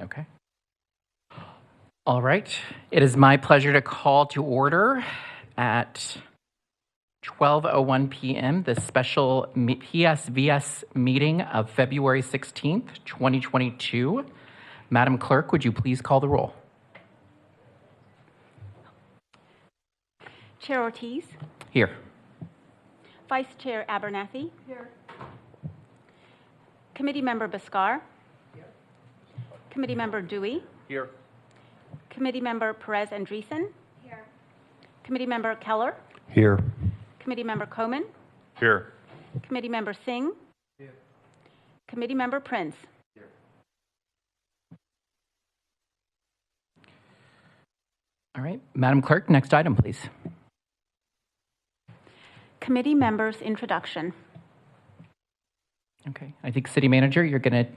Okay. All right. It is my pleasure to call to order at 12:01 p.m. the special PSVS meeting of February 16th, 2022. Madam Clerk, would you please call the roll? Chair Ortiz. Here. Vice Chair Abernathy. Here. Committee Member Biscar. Here. Committee Member Dewey. Here. Committee Member Perez Andreessen. Here. Committee Member Keller. Here. Committee Member Coman. Here. Committee Member Singh. Here. Committee Member Prince. Here. All right. Madam Clerk, next item, please. Committee Members' Introduction. Okay. I think City Manager, you're going to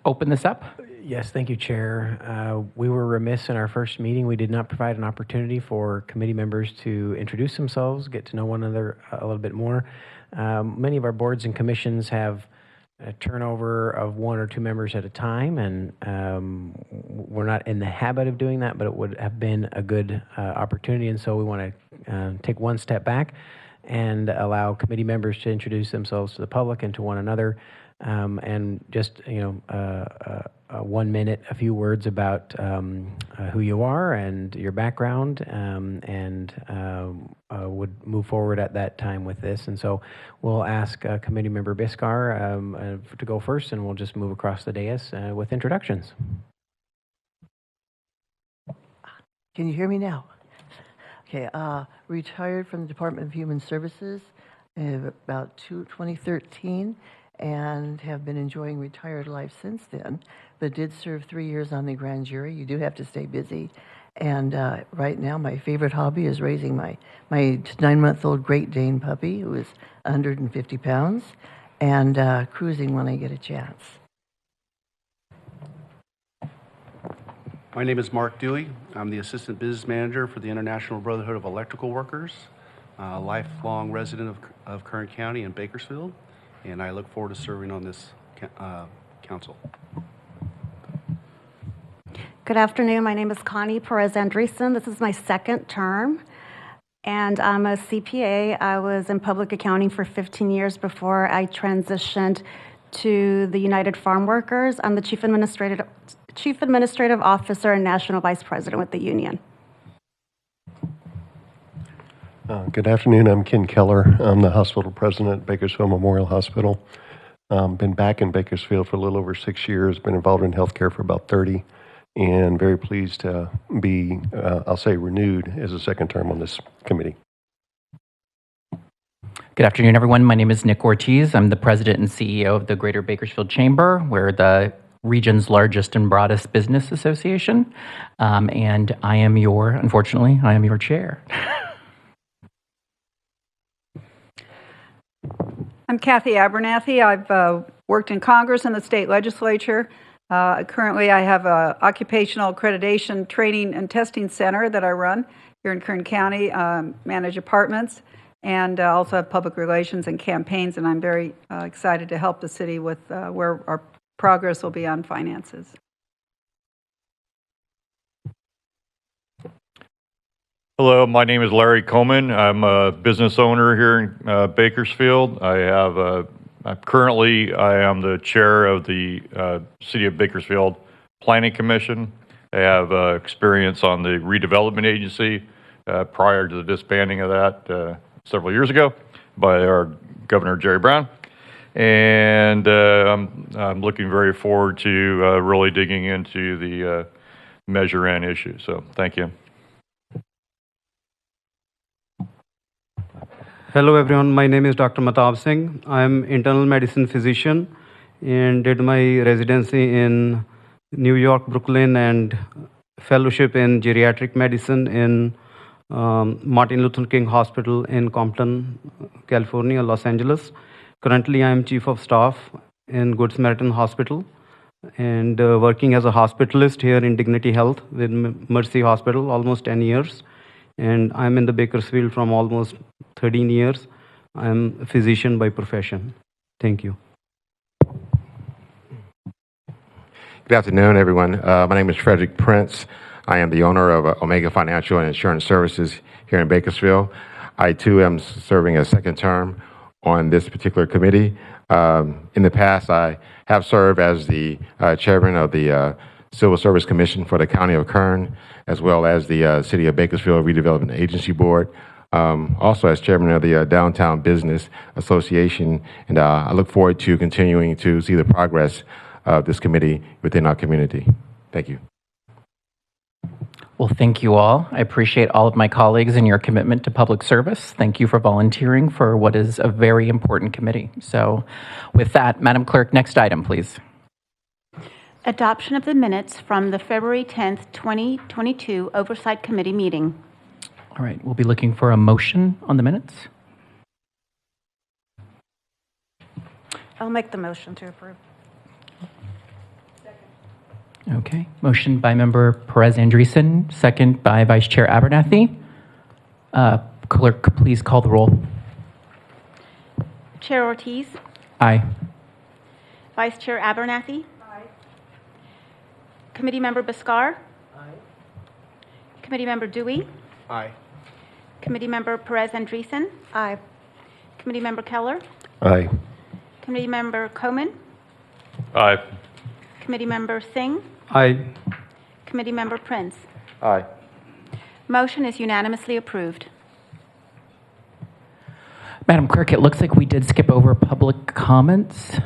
open this up. Yes, thank you, Chair. We were remiss in our first meeting. We did not provide an opportunity for committee members to introduce themselves, get to know one another a little bit more. Many of our boards and commissions have a turnover of one or two members at a time, and we're not in the habit of doing that, but it would have been a good opportunity, and so we want to take one step back and allow committee members to introduce themselves to the public and to one another, and just 1 minute, a few words about who you are and your background, and would move forward at that time with this. And so we'll ask Committee Member Biscar to go first, and we'll just move across the dais with introductions. Can you hear me now? Okay, retired from the Department of Human Services in about 2013, and have been enjoying retired life since then, but did serve 3 years on the grand jury. You do have to stay busy. And right now, my favorite hobby is raising my 9-month-old Great Dane puppy, who is 150 pounds, and cruising when I get a chance. My name is Mark Dewey. I'm the Assistant Business Manager for the International Brotherhood of Electrical Workers, a lifelong resident of Kern County in Bakersfield, and I look forward to serving on this council. Good afternoon. My name is Connie Perez Andreessen. This is my second term, and I'm a CPA. I was in public accounting for 15 years before I transitioned to the United Farm Workers. I'm the Chief Administrative Officer and National Vice President with the union. Good afternoon. I'm Ken Keller. I'm the hospital president at Bakersfield Memorial Hospital. Been back in Bakersfield for a little over 6 years. Been involved in healthcare for about 30, and very pleased to be, I'll say, renewed as a second term on this committee. Good afternoon, everyone. My name is Nick Ortiz. I'm the president and CEO of the Greater Bakersfield Chamber. We're the region's largest and broadest business association, and unfortunately, I am your chair. I'm Kathy Abernathy. I've worked in Congress and the state legislature. Currently, I have an occupational accreditation training and testing center that I run here in Kern County, manage apartments, and also have public relations and campaigns, and I'm very excited to help the city with where our progress will be on finances. Hello, my name is Larry Coleman. I'm a business owner here in Bakersfield. I am the chair of the City of Bakersfield Planning Commission. I have experience on the Redevelopment Agency prior to the disbanding of that several years ago by our Governor Jerry Brown. And I'm looking very forward to really digging into the Measure N issue. So thank you. Hello everyone, my name is Dr. Matab Singh. I'm internal medicine physician and did my residency in New York, Brooklyn, and fellowship in geriatric medicine in Martin Luther King Hospital in Compton, California, Los Angeles. Currently, I'm chief of staff in Good Samaritan Hospital and working as a hospitalist here in Dignity Health with Mercy Hospital almost 10 years. And I'm in the Bakersfield from almost 13 years. I'm a physician by profession. Thank you. Good Good afternoon, everyone. My name is Frederick Prince. I am the owner of Omega Financial and Insurance Services here in Bakersfield. I, too, am serving a second term on this particular committee. In the past, I have served as the chairman of the Civil Service Commission for the County of Kern, as well as the City of Bakersfield Redevelopment Agency Board. Also as chairman of the Downtown Business Association, and I look forward to continuing to see the progress of this committee within our community. Thank you. Well, thank you all. I appreciate all of my colleagues and your commitment to public service. Thank you for volunteering for what is a very important committee. So with that, Madam Clerk, next item, please. Adoption of the minutes from the February 10th, 2022 Oversight Committee meeting. All right, we'll be looking for a motion on the minutes. I'll make the motion to approve. Okay, motion by Member Perez Andreessen, second by Vice Chair Abernathy. Clerk, please call the roll. Chair Ortiz, Aye. Vice Chair Abernathy. Aye. Committee Member Biscar. Aye. Committee Member Dewey. Aye. Committee Member Perez Andreessen. Aye. Committee Member Keller. Aye. Committee Member Coman. Aye. Committee Member Singh. Aye. Committee Member Prince. Aye. Motion is unanimously approved. Madam Clerk, it looks like we did skip over public comments.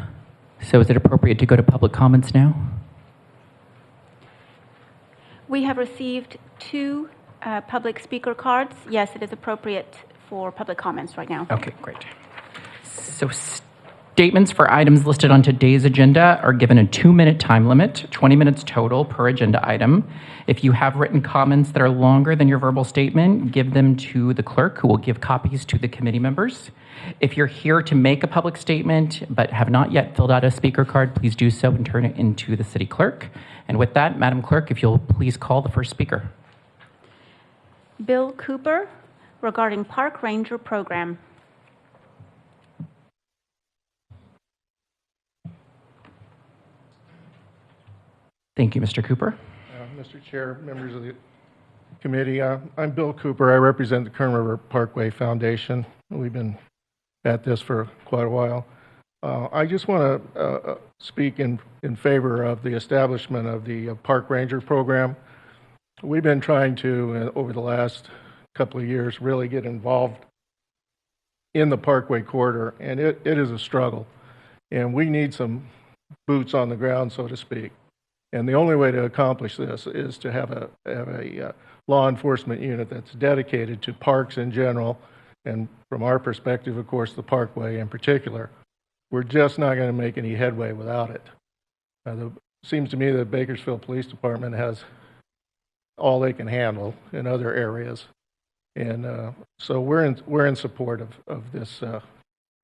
So is it appropriate to go to public comments now? We have received two public speaker cards. Yes, it is appropriate for public comments right now. Okay, great. So statements for items listed on today's agenda are given a 2-minute time limit, 20 minutes total per agenda item. If you have written comments that are longer than your verbal statement, give them to the clerk, who will give copies to the committee members. If you're here to make a public statement but have not yet filled out a speaker card, please do so and turn it into the city clerk. And with that, Madam Clerk, if you'll please call the first speaker. Bill Cooper, regarding Park Ranger Program. Thank you, Mr. Cooper. Mr. Chair, members of the committee, I'm Bill Cooper. I represent the Kern River Parkway Foundation. We've been at this for quite a while. I just want to speak in favor of the establishment of the Park Ranger Program. We've been trying to, over the last couple of years, really get involved in the Parkway corridor, and it is a struggle. And we need some boots on the ground, so to speak. And the only way to accomplish this is to have a law enforcement unit that's dedicated to parks in general, and from our perspective, of course, the Parkway in particular. We're just not going to make any headway without it. It seems to me that Bakersfield Police Department has all they can handle in other areas, and so we're in support of this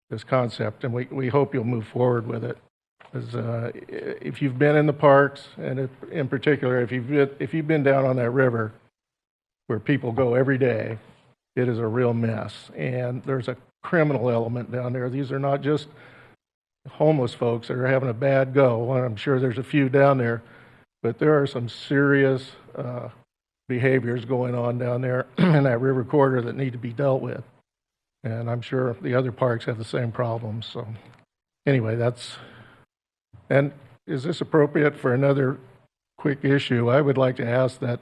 this concept, and we hope you'll move forward with it. Because if you've been in the parks, and in particular, if you've been down on that river where people go every day, it is a real mess. And there's a criminal element down there. These are not just homeless folks that are having a bad go. And I'm sure there's a few down there, but there are some serious behaviors going on down there in that river corridor that need to be dealt with. And I'm sure the other parks have the same problems. So anyway, and is this appropriate for another quick issue? I would like to ask that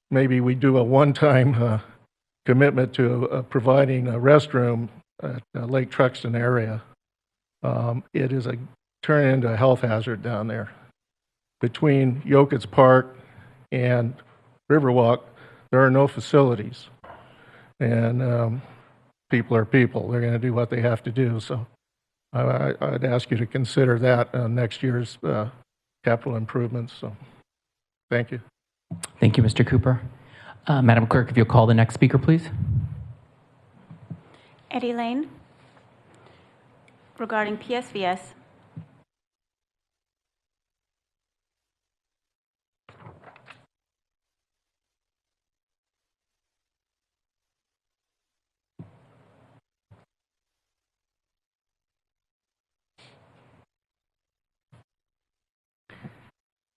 maybe we do a one-time commitment to providing a restroom at Lake Truxton area. It is turning into a health hazard down there. Between Yokit's Park and Riverwalk, there are no facilities. And people are people. They're going to do what they have to do. So I'd ask you to consider that next year's capital improvements. So, thank you. Thank you, Mr. Cooper. Madam Clerk, if you'll call the next speaker, please. Eddie Lane, regarding PSVS.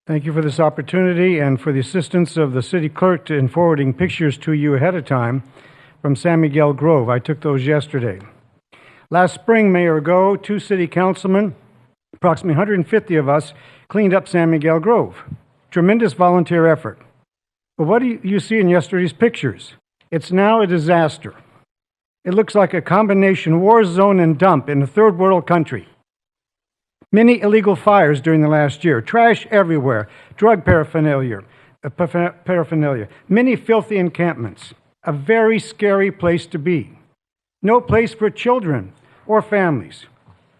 Thank you for this opportunity and for the assistance of the city clerk in forwarding pictures to you ahead of time from San Miguel Grove. I took those yesterday. Last spring, Mayor Go, 2 city councilmen, approximately 150 of us, cleaned up San Miguel Grove. Tremendous volunteer effort. But what do you see in yesterday's pictures? It's now a disaster. It looks like a combination war zone and dump in a third world country. Many illegal fires during the last year, trash everywhere, drug paraphernalia, many filthy encampments. A very scary place to be. No place for children or families.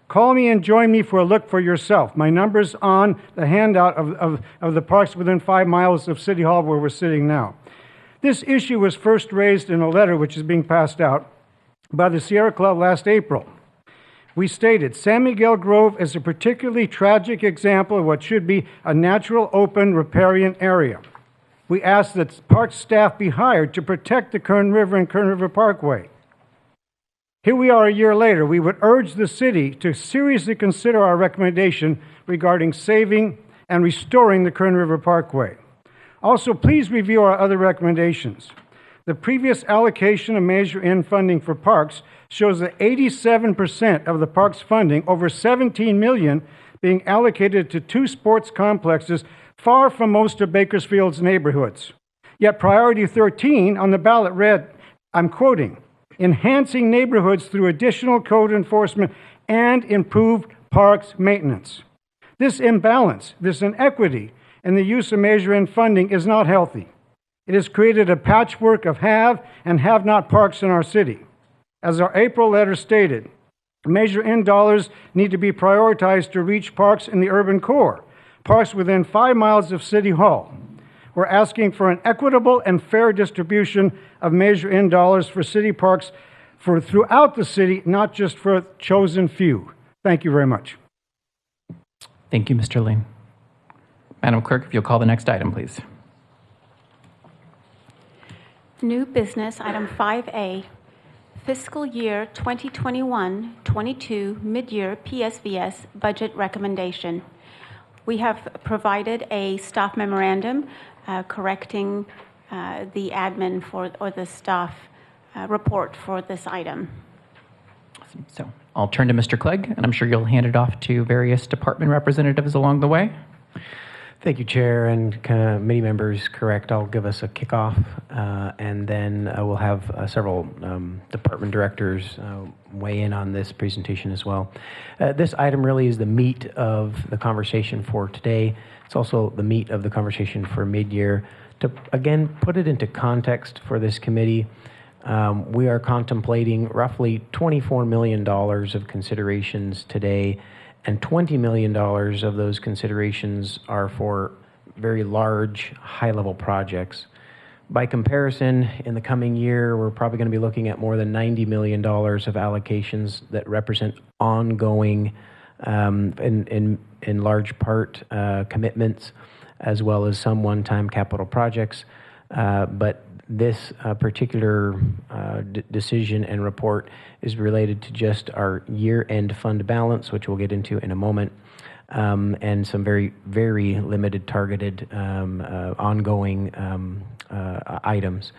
Call me and join me for a look for yourself. My number's on the handout of the parks within 5 miles of City Hall where we're sitting now. This issue was first raised in a letter which is being passed out by the Sierra Club last April. We stated, San Miguel Grove is a particularly tragic example of what should be a natural, open, riparian area. We asked that park staff be hired to protect the Kern River and Kern River Parkway. Here we are a year later. We would urge the city to seriously consider our recommendation regarding saving and restoring the Kern River Parkway. Also, please review our other recommendations. The previous allocation of Measure N funding for parks shows that 87% of the park's funding, over $17 million, being allocated to 2 sports complexes far from most of Bakersfield's neighborhoods. Yet priority 13 on the ballot read, I'm quoting, enhancing neighborhoods through additional code enforcement and improved parks maintenance. This imbalance, this inequity in the use of Measure N funding is not healthy. It has created a patchwork of have and have not parks in our city. As our April letter stated, Measure N dollars need to be prioritized to reach parks in the urban core, parks within 5 miles of City Hall. We're asking for an equitable and fair distribution of Measure N dollars for city parks for throughout the city, not just for a chosen few. Thank you very much. Thank you, Mr. Ling. Madam Clerk, if you'll call the next item, please. New business, item 5A, fiscal year 2021-22 mid-year PSVS budget recommendation. We have provided a staff memorandum correcting the admin or the staff report for this item. So I'll turn to Mr. Clegg, and I'm sure you'll hand it off to various department representatives along the way. Thank you, Chair, and committee members. Correct. I'll give us a kickoff, and then we'll have several department directors weigh in on this presentation as well. This item really is the meat of the conversation for today. It's also the meat of the conversation for mid-year. To, again, put it into context for this committee, we are contemplating roughly $24 million of considerations today, and $20 million of those considerations are for very large, high-level projects. By comparison, in the coming year, we're probably going to be looking at more than $90 million of allocations that represent ongoing, in large part, commitments, as well as some one-time capital projects. But this particular decision and report is related to just our year-end fund balance, which we'll get into in a moment, and some very, very limited targeted ongoing items.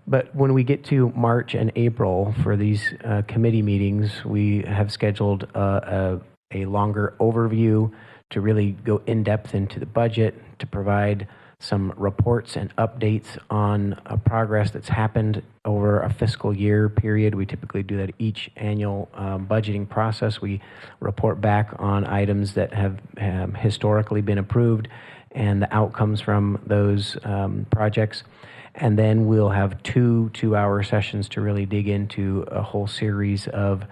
But when we get to March and April for these committee meetings, we have scheduled a longer overview to really go in depth into the budget, to provide some reports and updates on progress that's happened over a fiscal year period. We typically do that each annual budgeting process. We report back on items that have historically been approved and the outcomes from those projects. And then we'll have two 2-hour sessions to really dig into a whole series of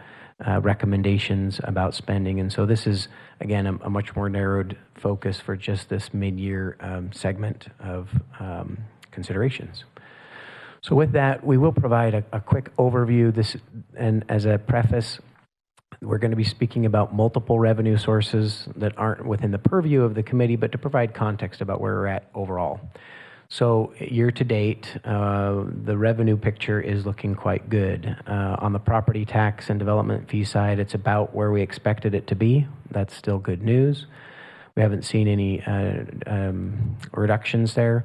recommendations about spending. And so this is, again, a much more narrowed focus for just this mid-year segment of considerations. So with that, we will provide a quick overview. This, and as a preface, we're going to be speaking about multiple revenue sources that aren't within the purview of the committee, but to provide context about where we're at overall. So year to date, the revenue picture is looking quite good. On the property tax and development fee side, it's about where we expected it to be. That's still good news. We haven't seen any reductions there.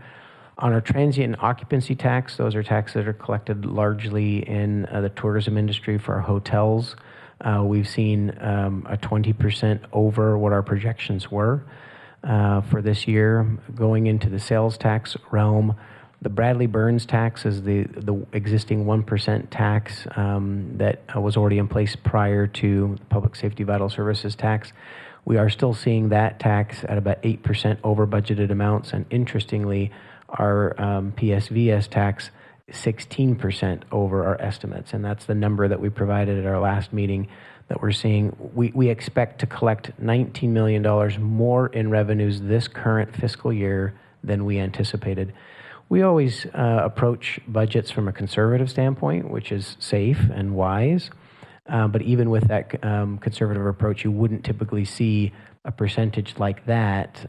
On our transient occupancy tax, those are taxes that are collected largely in the tourism industry for our hotels. We've seen a 20% over what our projections were for this year. Going into the sales tax realm, the Bradley Burns tax is the existing 1% tax that was already in place prior to the Public Safety Vital Services tax. We are still seeing that tax at about 8% over budgeted amounts, and interestingly, our PSVS tax 16% over our estimates, and that's the number that we provided at our last meeting that we're seeing. We expect to collect $19 million more in revenues this current fiscal year than we anticipated. We always approach budgets from a conservative standpoint, which is safe and wise, but even with that conservative approach, you wouldn't typically see a percentage like that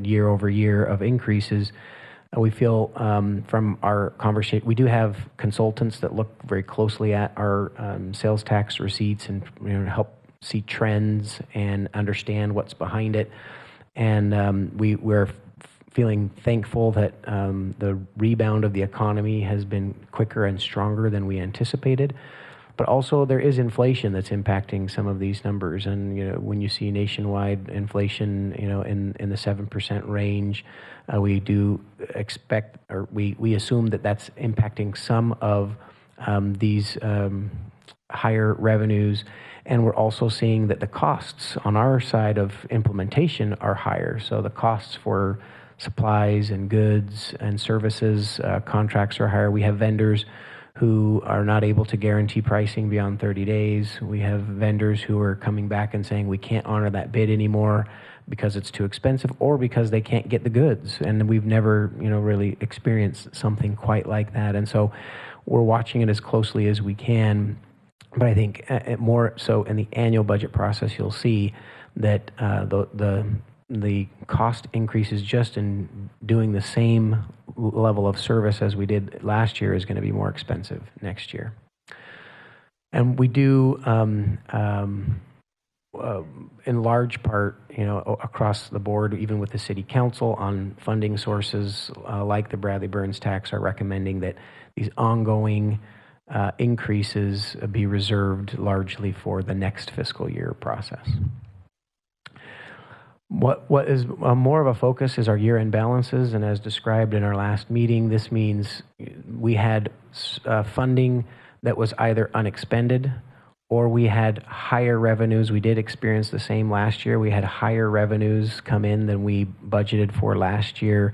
year over year of increases. We feel from our conversation, we do have consultants that look very closely at our sales tax receipts and help see trends and understand what's behind it. And we're feeling thankful that the rebound of the economy has been quicker and stronger than we anticipated. But also there is inflation that's impacting some of these numbers. And when you see nationwide inflation, in the 7% range, we do expect, or we assume that that's impacting some of these higher revenues. And we're also seeing that the costs on our side of implementation are higher. So the costs for supplies and goods and services, contracts are higher. We have vendors who are not able to guarantee pricing beyond 30 days. We have vendors who are coming back and saying we can't honor that bid anymore because it's too expensive or because they can't get the goods. And we've never, really experienced something quite like that. And so we're watching it as closely as we can. But I think more so in the annual budget process, you'll see that the cost increases just in doing the same level of service as we did last year is going to be more expensive next year. And we do, in large part, across the board, even with the city council on funding sources like the Bradley Burns tax, are recommending that these ongoing increases be reserved largely for the next fiscal year process. What is more of a focus is our year-end balances, and as described in our last meeting, this means we had funding that was either unexpended or we had higher revenues. We did experience the same last year. We had higher revenues come in than we budgeted for last year,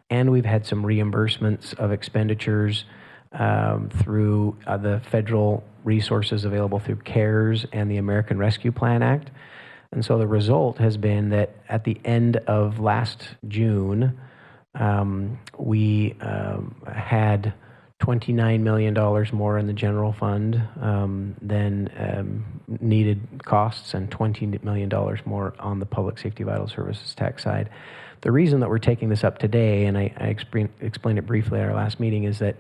and we've had some reimbursements of expenditures through the federal resources available through CARES and the American Rescue Plan Act. And so the result has been that at the end of last June, we had $29 million more in the general fund than needed costs, and $20 million more on the Public Safety Vital Services tax side. The reason that we're taking this up today, and I explained it briefly at our last meeting, is that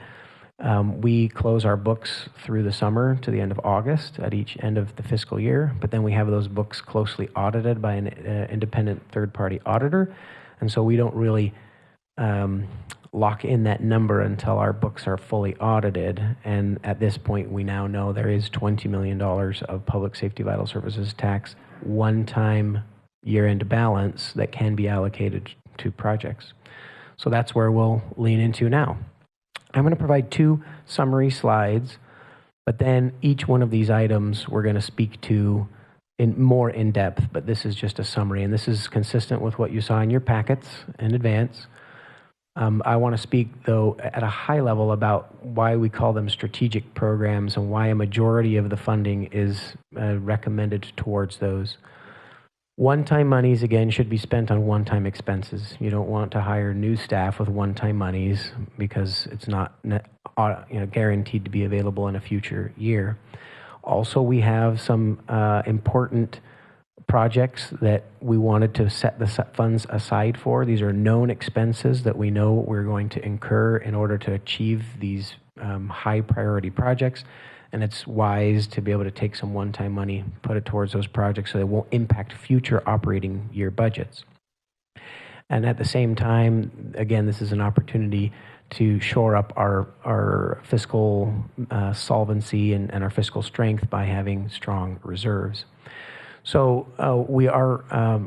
we close our books through the summer to the end of August at each end of the fiscal year, but then we have those books closely audited by an independent third-party auditor, and so we don't really lock in that number until our books are fully audited. And at this point, we now know there is $20 million of Public Safety Vital Services tax one-time year-end balance that can be allocated to projects. So that's where we'll lean into now. I'm going to provide two summary slides, but then each one of these items we're going to speak to more in depth, but this is just a summary, and this is consistent with what you saw in your packets in advance. I want to speak, though, at a high level about why we call them strategic programs and why a majority of the funding is recommended towards those. One-time monies, again, should be spent on one-time expenses. You don't want to hire new staff with one-time monies because it's not guaranteed to be available in a future year. Also, we have some important projects that we wanted to set the funds aside for. These are known expenses that we know we're going to incur in order to achieve these high priority projects. and it's wise to be able to take some one-time money, put it towards those projects so they won't impact future operating year budgets. And at the same time, again, this is an opportunity to shore up our fiscal solvency and our fiscal strength by having strong reserves. So we are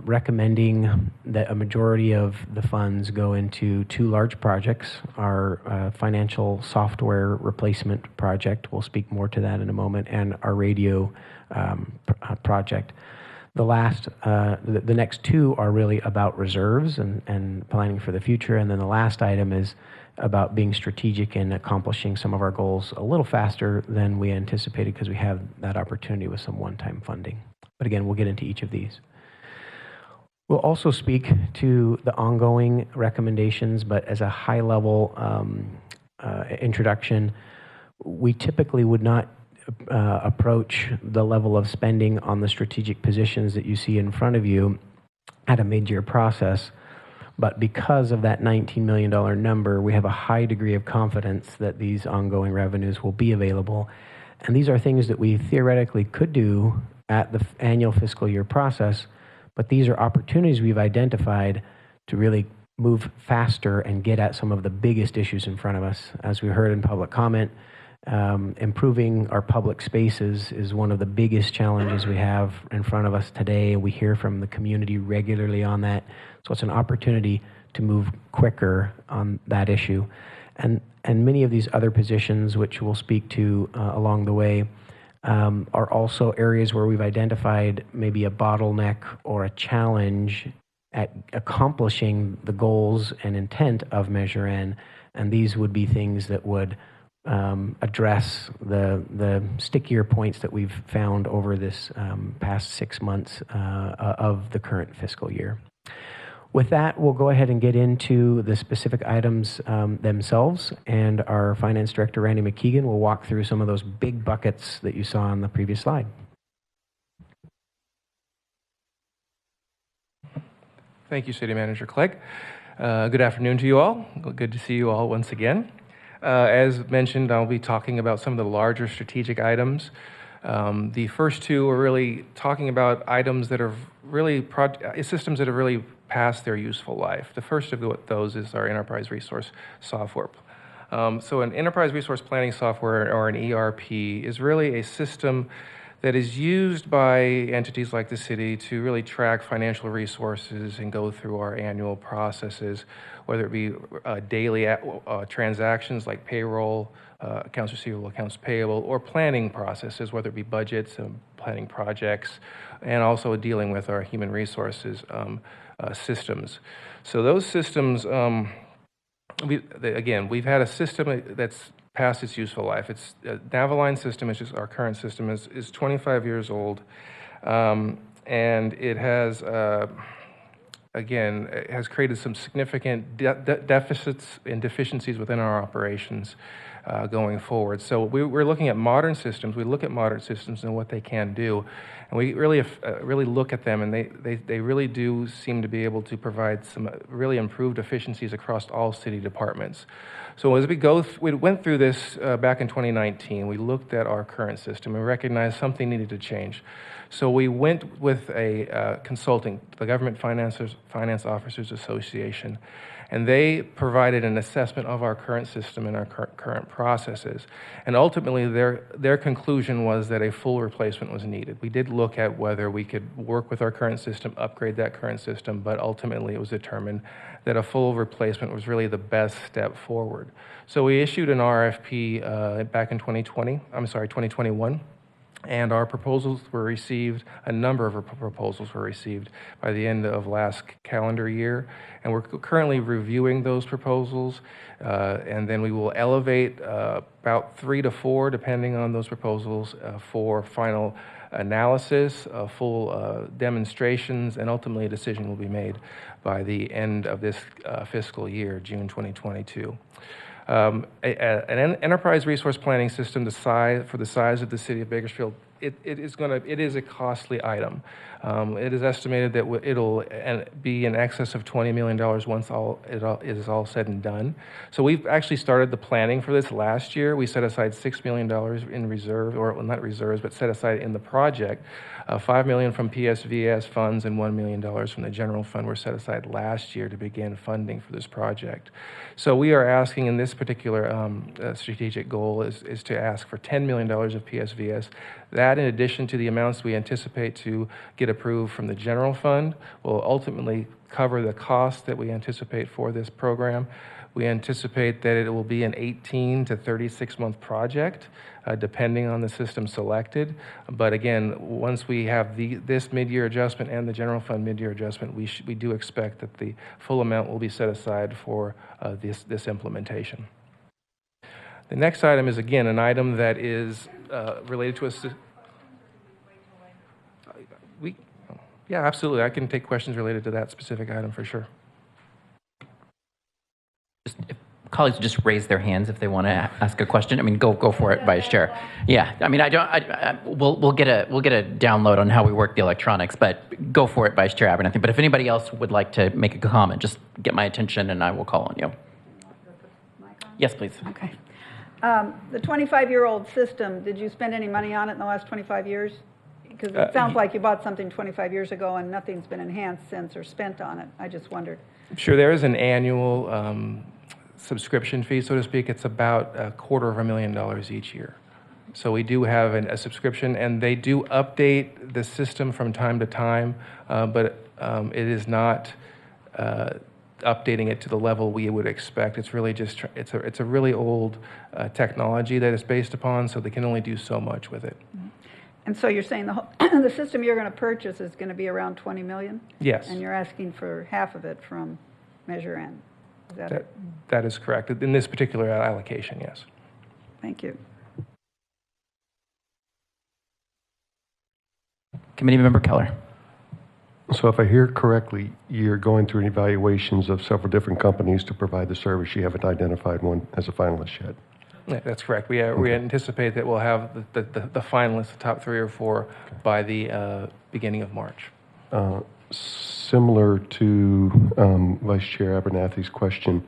recommending that a majority of the funds go into two large projects. Our financial software replacement project, we'll speak more to that in a moment, and our radio project. The next two are really about reserves and planning for the future, and then the last item is about being strategic and accomplishing some of our goals a little faster than we anticipated because we have that opportunity with some one-time funding. But again, we'll get into each of these. We'll also speak to the ongoing recommendations, but as a high-level introduction, we typically would not approach the level of spending on the strategic positions that you see in front of you at a mid-year process. But because of that $19 million number, we have a high degree of confidence that these ongoing revenues will be available. And these are things that we theoretically could do at the annual fiscal year process, but these are opportunities we've identified to really move faster and get at some of the biggest issues in front of us. As we heard in public comment, improving our public spaces is one of the biggest challenges we have in front of us today. We hear from the community regularly on that. So it's an opportunity to move quicker on that issue. And many of these other positions, which we'll speak to along the way, are also areas where we've identified maybe a bottleneck or a challenge at accomplishing the goals and intent of Measure N. And these would be things that would address the stickier points that we've found over this past 6 months of the current fiscal year. With that, we'll go ahead and get into the specific items themselves, and our Finance Director, Randy McKeegan, will walk through some of those big buckets that you saw on the previous slide. Thank you, City Manager Clegg. Good afternoon to you all. Good to see you all once again. As mentioned, I'll be talking about some of the larger strategic items. The first two are really talking about items that are really systems that have really past their useful life. The first of those is our enterprise resource software. So an enterprise resource planning software, or an ERP, is really a system that is used by entities like the city to really track financial resources and go through our annual processes, whether it be daily transactions like payroll, accounts receivable, accounts payable, or planning processes, whether it be budgets and planning projects, and also dealing with our human resources systems. So those systems, we've had a system that's past its useful life. It's Naviline system, which is our current system, is 25 years old, and it has it has created some significant deficits and deficiencies within our operations going forward. So we're looking at modern systems. We look at modern systems and what they can do, and we really look at them, and they really do seem to be able to provide some really improved efficiencies across all city departments. So as we went through this back in 2019, we looked at our current system and recognized something needed to change. So we went with a consulting, the Government Finance Officers Association, and they provided an assessment of our current system and our current processes. And ultimately, their conclusion was that a full replacement was needed. We did look at whether we could work with our current system, upgrade that current system, but ultimately it was determined that a full replacement was really the best step forward. So we issued an RFP back in 2021. And our proposals were received, a number of proposals were received by the end of last calendar year. And we're currently reviewing those proposals. And then we will elevate about 3 to 4, depending on those proposals, for final analysis, full demonstrations, and ultimately a decision will be made by the end of this fiscal year, June 2022. An enterprise resource planning system for the size of the city of Bakersfield it is a costly item. It is estimated that it'll be in excess of $20 million once it is all said and done. So we've actually started the planning for this last year. We set aside $6 million in reserve, or well, not reserves, but set aside in the project. $5 million from PSVS funds and $1 million from the general fund were set aside last year to begin funding for this project. So we are asking in this particular strategic goal is to ask for $10 million of PSVS. That, in addition to the amounts we anticipate to get approved from the general fund, will ultimately cover the cost that we anticipate for this program. We anticipate that it will be an 18 to 36-month project, depending on the system selected. But again, once we have this mid-year adjustment and the general fund mid-year adjustment, we do expect that the full amount will be set aside for this implementation. The next item is, again, an item that is related to us. Yeah, absolutely. I can take questions related to that specific item for sure. Just, if colleagues just raise their hands if they want to ask a question. I mean, go for it, Vice Chair. Yeah, I mean, we'll get a download on how we work the electronics, but go for it, Vice Chair Abernathy. But if anybody else would like to make a comment, just get my attention and I will call on you. Yes, please. Okay. The 25-year-old system, did you spend any money on it in the last 25 years? Because it sounds like you bought something 25 years ago and nothing's been enhanced since or spent on it. I just wondered. Sure, there is an annual subscription fee, so to speak. It's about $250,000 each year. So we do have a subscription, and they do update the system from time to time, but it is not updating it to the level we would expect. It's really just it's a really old technology that it's based upon, so they can only do so much with it. And so you're saying the system you're going to purchase is going to be around $20 million? Yes. And you're asking for half of it from Measure N. Is that it? That is correct. In this particular allocation, yes. Thank you. Committee Member Keller. So if I hear correctly, you're going through evaluations of several different companies to provide the service. You haven't identified one as a finalist yet. Yeah, that's correct. We anticipate that we'll have the finalists, the top 3 or 4, by the beginning of March. Similar to Vice Chair Abernathy's question,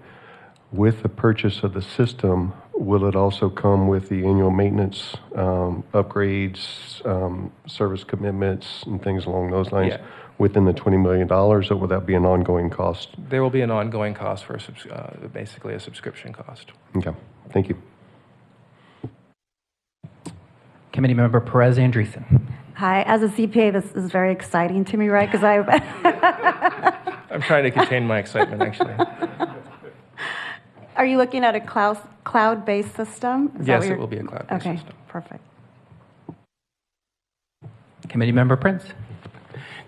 with the purchase of the system, will it also come with the annual maintenance, upgrades, service commitments, and things along those lines within the $20 million, or will that be an ongoing cost? There will be an ongoing cost for basically a subscription cost. Okay, thank you. Committee Member Perez Andreessen. Hi, as a CPA, this is very exciting to me, right? Because I'm trying to contain my excitement, actually. Are you looking at a cloud-based system? Yes, it will be a cloud-based system. Okay, perfect. Committee Member Prince.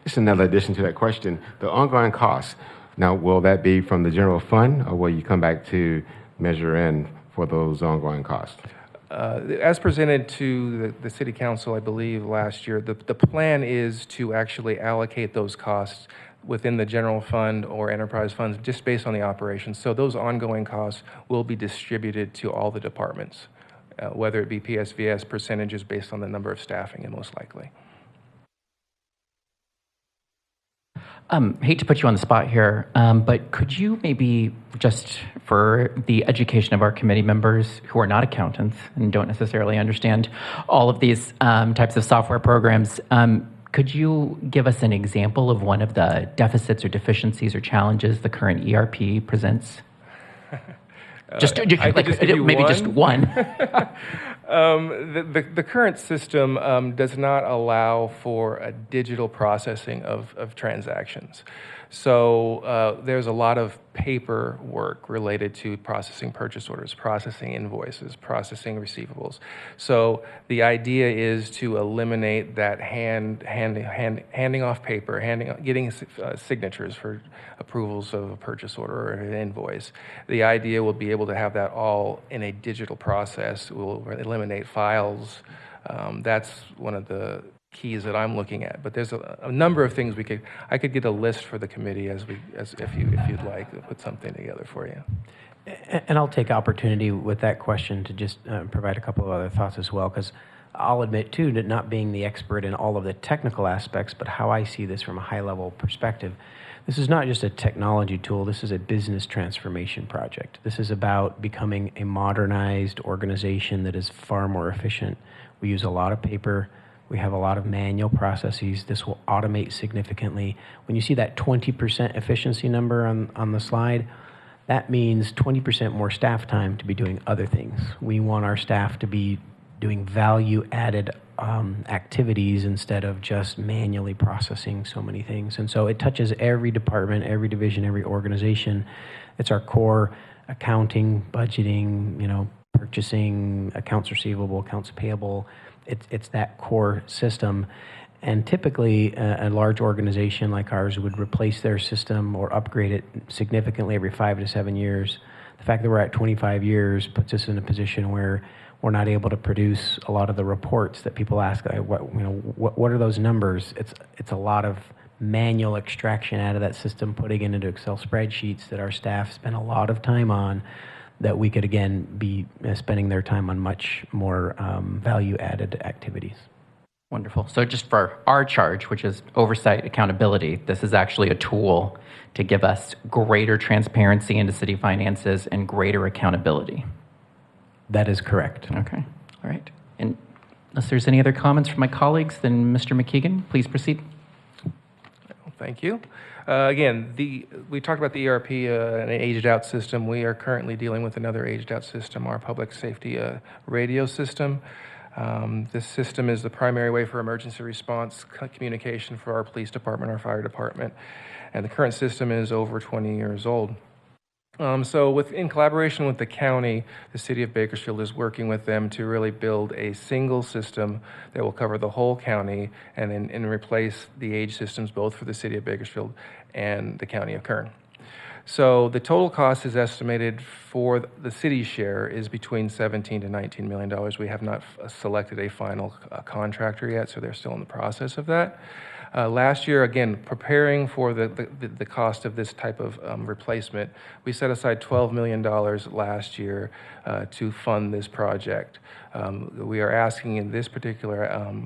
Just another addition to that question, the ongoing costs. Now, will that be from the general fund, or will you come back to Measure N for those ongoing costs? As presented to the City Council, I believe, last year, the plan is to actually allocate those costs within the general fund or enterprise funds just based on the operations. So those ongoing costs will be distributed to all the departments, whether it be PSVS percentages based on the number of staffing, and most likely. Hate to put you on the spot here, but could you maybe, just for the education of our committee members who are not accountants and don't necessarily understand all of these types of software programs, could you give us an example of one of the deficits or deficiencies or challenges the current ERP presents? Maybe just one. The current system does not allow for a digital processing of transactions. So there's a lot of paperwork related to processing purchase orders, processing invoices, processing receivables. So the idea is to eliminate that handing off paper, getting signatures for approvals of a purchase order or an invoice. The idea will be able to have that all in a digital process. We'll eliminate files. That's one of the keys that I'm looking at, but there's a number of things I could get a list for the committee if you'd like to put something together for you. And I'll take opportunity with that question to just provide a couple of other thoughts as well, because I'll admit, too, that not being the expert in all of the technical aspects, but how I see this from a high-level perspective, this is not just a technology tool, this is a business transformation project. This is about becoming a modernized organization that is far more efficient. We use a lot of paper. We have a lot of manual processes. This will automate significantly. When you see that 20% efficiency number on the slide, that means 20% more staff time to be doing other things. We want our staff to be doing value-added activities instead of just manually processing so many things. And so it touches every department, every division, every organization. It's our core accounting, budgeting, purchasing, accounts receivable, accounts payable. It's that core system. And typically, a large organization like ours would replace their system or upgrade it significantly every 5 to 7 years. The fact that we're at 25 years puts us in a position where we're not able to produce a lot of the reports that people ask. What are those numbers? It's a lot of manual extraction out of that system, putting it into Excel spreadsheets that our staff spend a lot of time on, that we could again be spending their time on much more value-added activities. Wonderful. So just for our charge, which is oversight accountability, this is actually a tool to give us greater transparency into city finances and greater accountability. That is correct. Okay. All right. And unless there's any other comments from my colleagues, then Mr. McKeegan, please proceed. Thank you. Again, we talked about the ERP, an aged-out system. We are currently dealing with another aged-out system, our public safety radio system. This system is the primary way for emergency response communication for our police department, our fire department, and the current system is over 20 years old. So in collaboration with the county, the city of Bakersfield is working with them to really build a single system that will cover the whole county and replace the age systems both for the city of Bakersfield and the county of Kern. So the total cost is estimated for the city's share is between $17 to $19 million. We have not selected a final contractor yet, so they're still in the process of that. Last year, again, preparing for the cost of this type of replacement, we set aside $12 million last year to fund this project. We are asking in this particular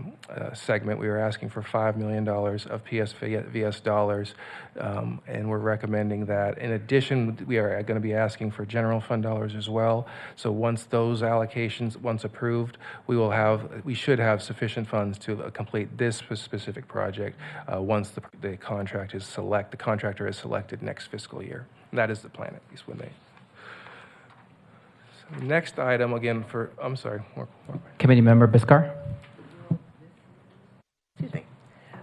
segment, we are asking for $5 million of PSVS dollars, and we're recommending that. In addition, we are going to be asking for general fund dollars as well. So once those allocations, once approved, we should have sufficient funds to complete this specific project once the contractor is selected next fiscal year. And that is the plan, at least when they. Next item, again, I'm sorry. Committee Member Biscar. Excuse me.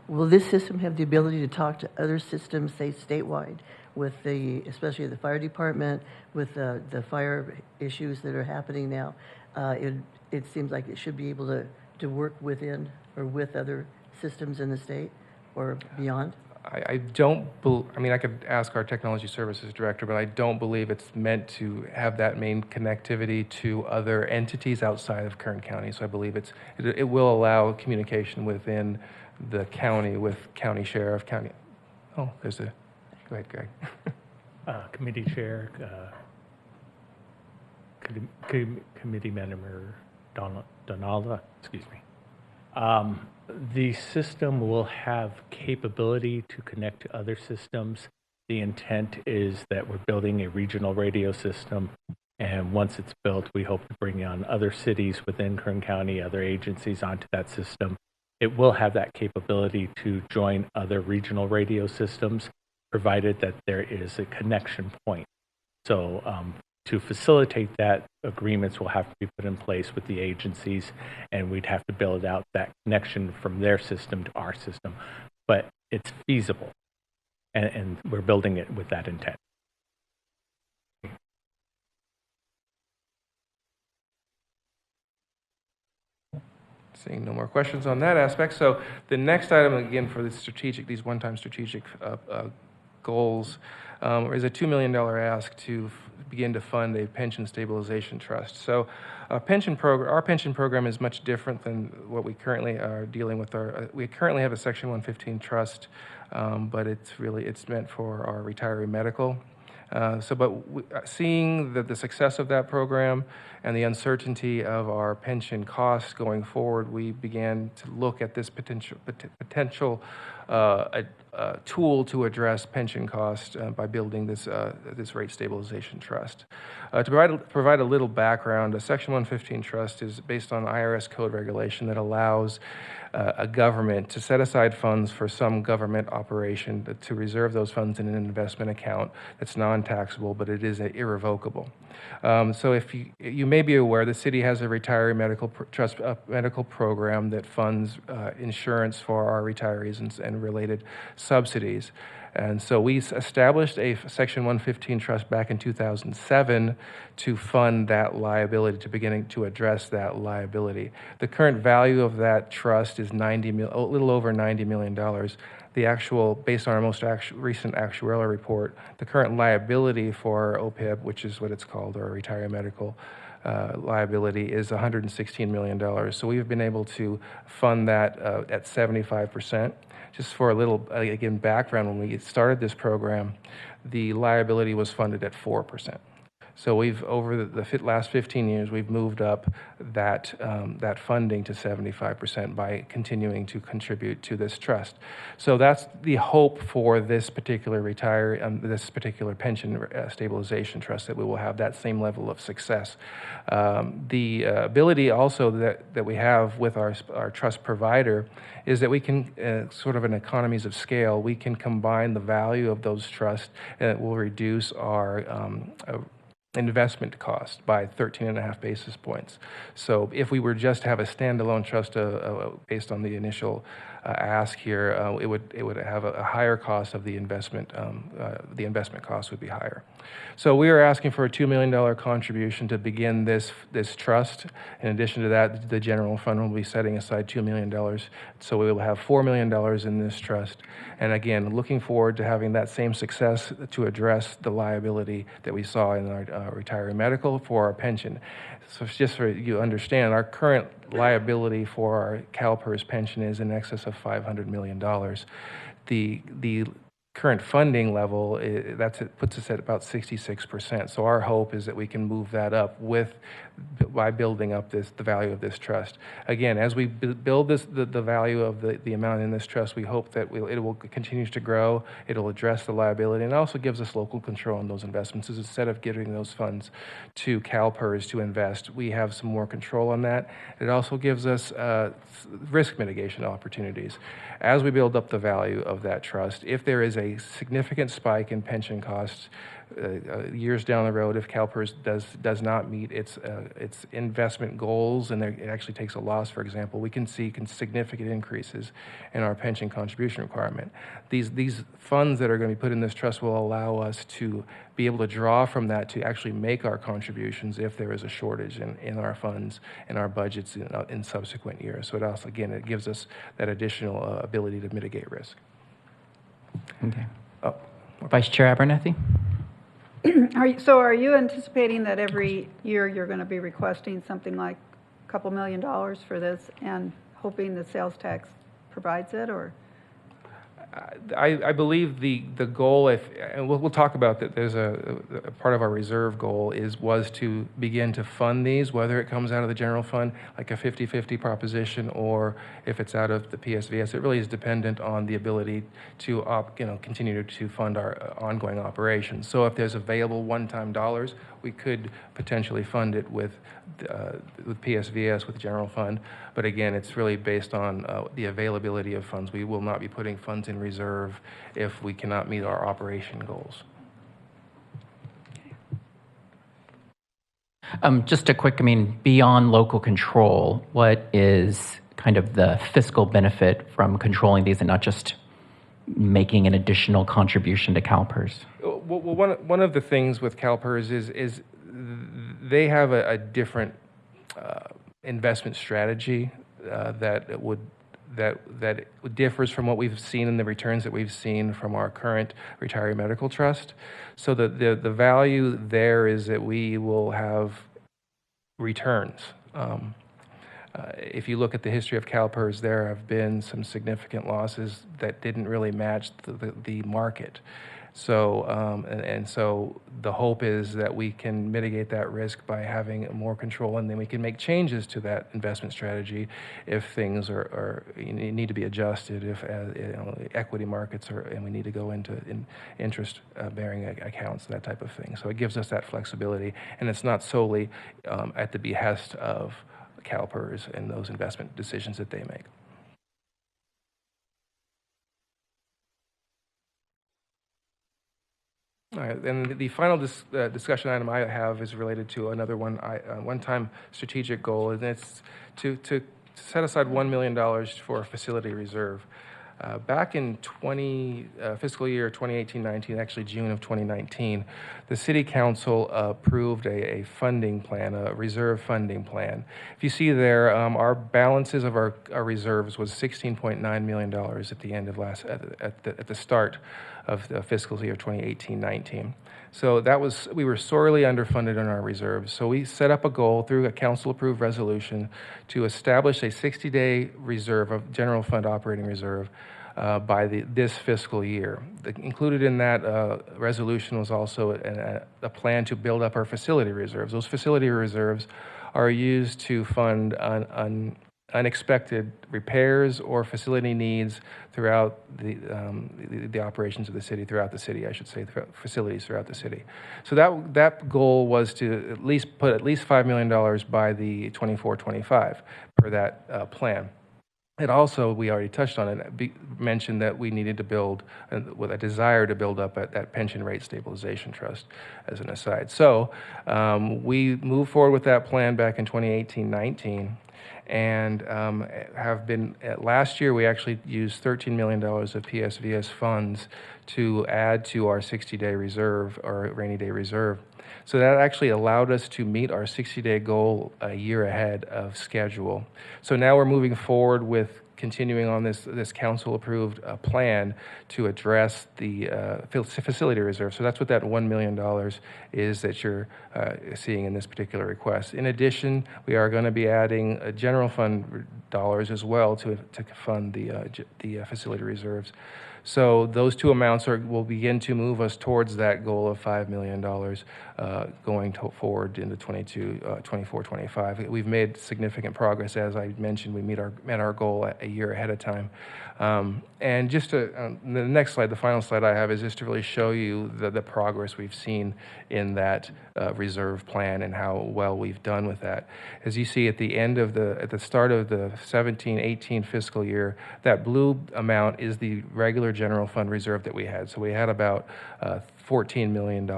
Will this system have the ability to talk to other systems, say statewide, with especially the fire department, with the fire issues that are happening now? It seems like it should be able to work within or with other systems in the state or beyond. I mean, I could ask our technology services director, but I don't believe it's meant to have that main connectivity to other entities outside of Kern County. So I believe it will allow communication within the county with county sheriff, county. Oh, go ahead, Greg. Committee chair, committee member Donalda, excuse me. The system will have capability to connect to other systems. The intent is that we're building a regional radio system, and once it's built, we hope to bring on other cities within Kern County, other agencies onto that system. It will have that capability to join other regional radio systems, provided that there is a connection point. So to facilitate that, agreements will have to be put in place with the agencies, and we'd have to build out that connection from their system to our system. But it's feasible, and we're building it with that intent. Seeing no more questions on that aspect. So the next item, again, for these one-time strategic goals, is a $2 million ask to begin to fund a pension stabilization trust. So our pension program is much different than what we currently are dealing with. We currently have a Section 115 trust, but it's meant for our retiree medical. Seeing the success of that program and the uncertainty of our pension costs going forward, we began to look at this potential tool to address pension costs by building this rate stabilization trust. To provide a little background, a Section 115 trust is based on IRS code regulation that allows a government to set aside funds for some government operation, to reserve those funds in an investment account that's non-taxable, but it is irrevocable. So if you may be aware, the city has a retiree medical trust medical program that funds insurance for our retirees and related subsidies. And so we established a Section 115 trust back in 2007 to fund that liability, to beginning to address that liability. The current value of that trust is a little over $90 million. The actual, based on our most recent actuarial report, the current liability for OPEB, which is what it's called, or retiree medical liability, is $116 million. So we've been able to fund that at 75%. Just for a little, again, background, when we started this program, the liability was funded at 4%. So we've, over the last 15 years, we've moved up that funding to 75% by continuing to contribute to this trust. So that's the hope for this particular this particular pension stabilization trust, that we will have that same level of success. The ability also that we have with our trust provider is that we can, sort of an economies of scale, we can combine the value of those trusts, and it will reduce our investment cost by 13.5 basis points. So if we were just to have a standalone trust based on the initial ask here, it would have a higher cost of the investment. The investment cost would be higher. So we are asking for a $2 million contribution to begin this trust. In addition to that, the general fund will be setting aside $2 million. So we will have $4 million in this trust. And again, looking forward to having that same success to address the liability that we saw in our retiree medical for our pension. So just so you understand, our current liability for our CalPERS pension is in excess of $500 million. The current funding level, puts us at about 66%. So our hope is that we can move that up by building up the value of this trust. Again, as we build the value of the amount in this trust, we hope that it will continue to grow. It'll address the liability, and it also gives us local control on those investments. Instead of giving those funds to CalPERS to invest, we have some more control on that. It also gives us risk mitigation opportunities. As we build up the value of that trust, if there is a significant spike in pension costs years down the road, if CalPERS does not meet its investment goals, and it actually takes a loss, for example, we can see significant increases in our pension contribution requirement. These funds that are going to be put in this trust will allow us to be able to draw from that to actually make our contributions if there is a shortage in our funds and our budgets in subsequent years. So it also, again, it gives us that additional ability to mitigate risk. Okay. Vice Chair Abernethy? Are you anticipating that every year you're going to be requesting something like a couple $1 million for this and hoping the sales tax provides it, or? I believe the goal, and we'll talk about that. There's a part of our reserve goal was to begin to fund these, whether it comes out of the general fund, like a 50-50 proposition, or if it's out of the Psvs. It really is dependent on the ability to continue to fund our ongoing operations. So if there's available one-time dollars, we could potentially fund it with Psvs, with the general fund. But again, it's really based on the availability of funds. We will not be putting funds in reserve if we cannot meet our operation goals. Just a quick, beyond local control, what is kind of the fiscal benefit from controlling these and not just making an additional contribution to CalPERS? Well, one of the things with CalPERS is they have a different investment strategy that differs from what we've seen in the returns that we've seen from our current retiree medical trust. So the value there is that we will have returns. If you look at the history of CalPERS, there have been some significant losses that didn't really match the market. So, so the hope is that we can mitigate that risk by having more control, and then we can make changes to that investment strategy if things need to be adjusted, if equity markets and we need to go into interest bearing accounts, that type of thing. So it gives us that flexibility, and it's not solely at the behest of CalPERS and those investment decisions that they make. All right, and the final discussion item I have is related to another one-time strategic goal, and it's to set aside $1 million for a facility reserve. Back in fiscal year 2018-19, actually June of 2019, the City Council approved a funding plan, a reserve funding plan. If you see there, our balances of our reserves was $16.9 million at the end of at the start of the fiscal year 2018-19. So we were sorely underfunded on our reserves. So we set up a goal through a council-approved resolution to establish a 60-day reserve of general fund operating reserve by this fiscal year. Included in that resolution was also a plan to build up our facility reserves. Those facility reserves are used to fund unexpected repairs or facility needs throughout the operations of the city, facilities throughout the city. So that goal was to put at least $5 million by the 24-25 per that plan. It also, we already touched on it, mentioned that we needed to build, with a desire to build up that pension rate stabilization trust, as an aside. So we moved forward with that plan back in 2018-19, and have been, last year we actually used $13 million of PSVS funds to add to our 60-day reserve, or rainy day reserve. So that actually allowed us to meet our 60-day goal a year ahead of schedule. So now we're moving forward with continuing on this council-approved plan to address the facility reserve. So that's what that $1 million is that you're seeing in this particular request. In addition, we are going to be adding general fund dollars as well to fund the facility reserves. So those two amounts will begin to move us towards that goal of $5 million going forward into 24-25. We've made significant progress. As I mentioned, we met our goal a year ahead of time. And just the next slide, the final slide I have, is just to really show you the progress we've seen in that reserve plan and how well we've done with that. As you see at the start of the 17-18 fiscal year, that blue amount is the regular general fund reserve that we had. So we had about $14 million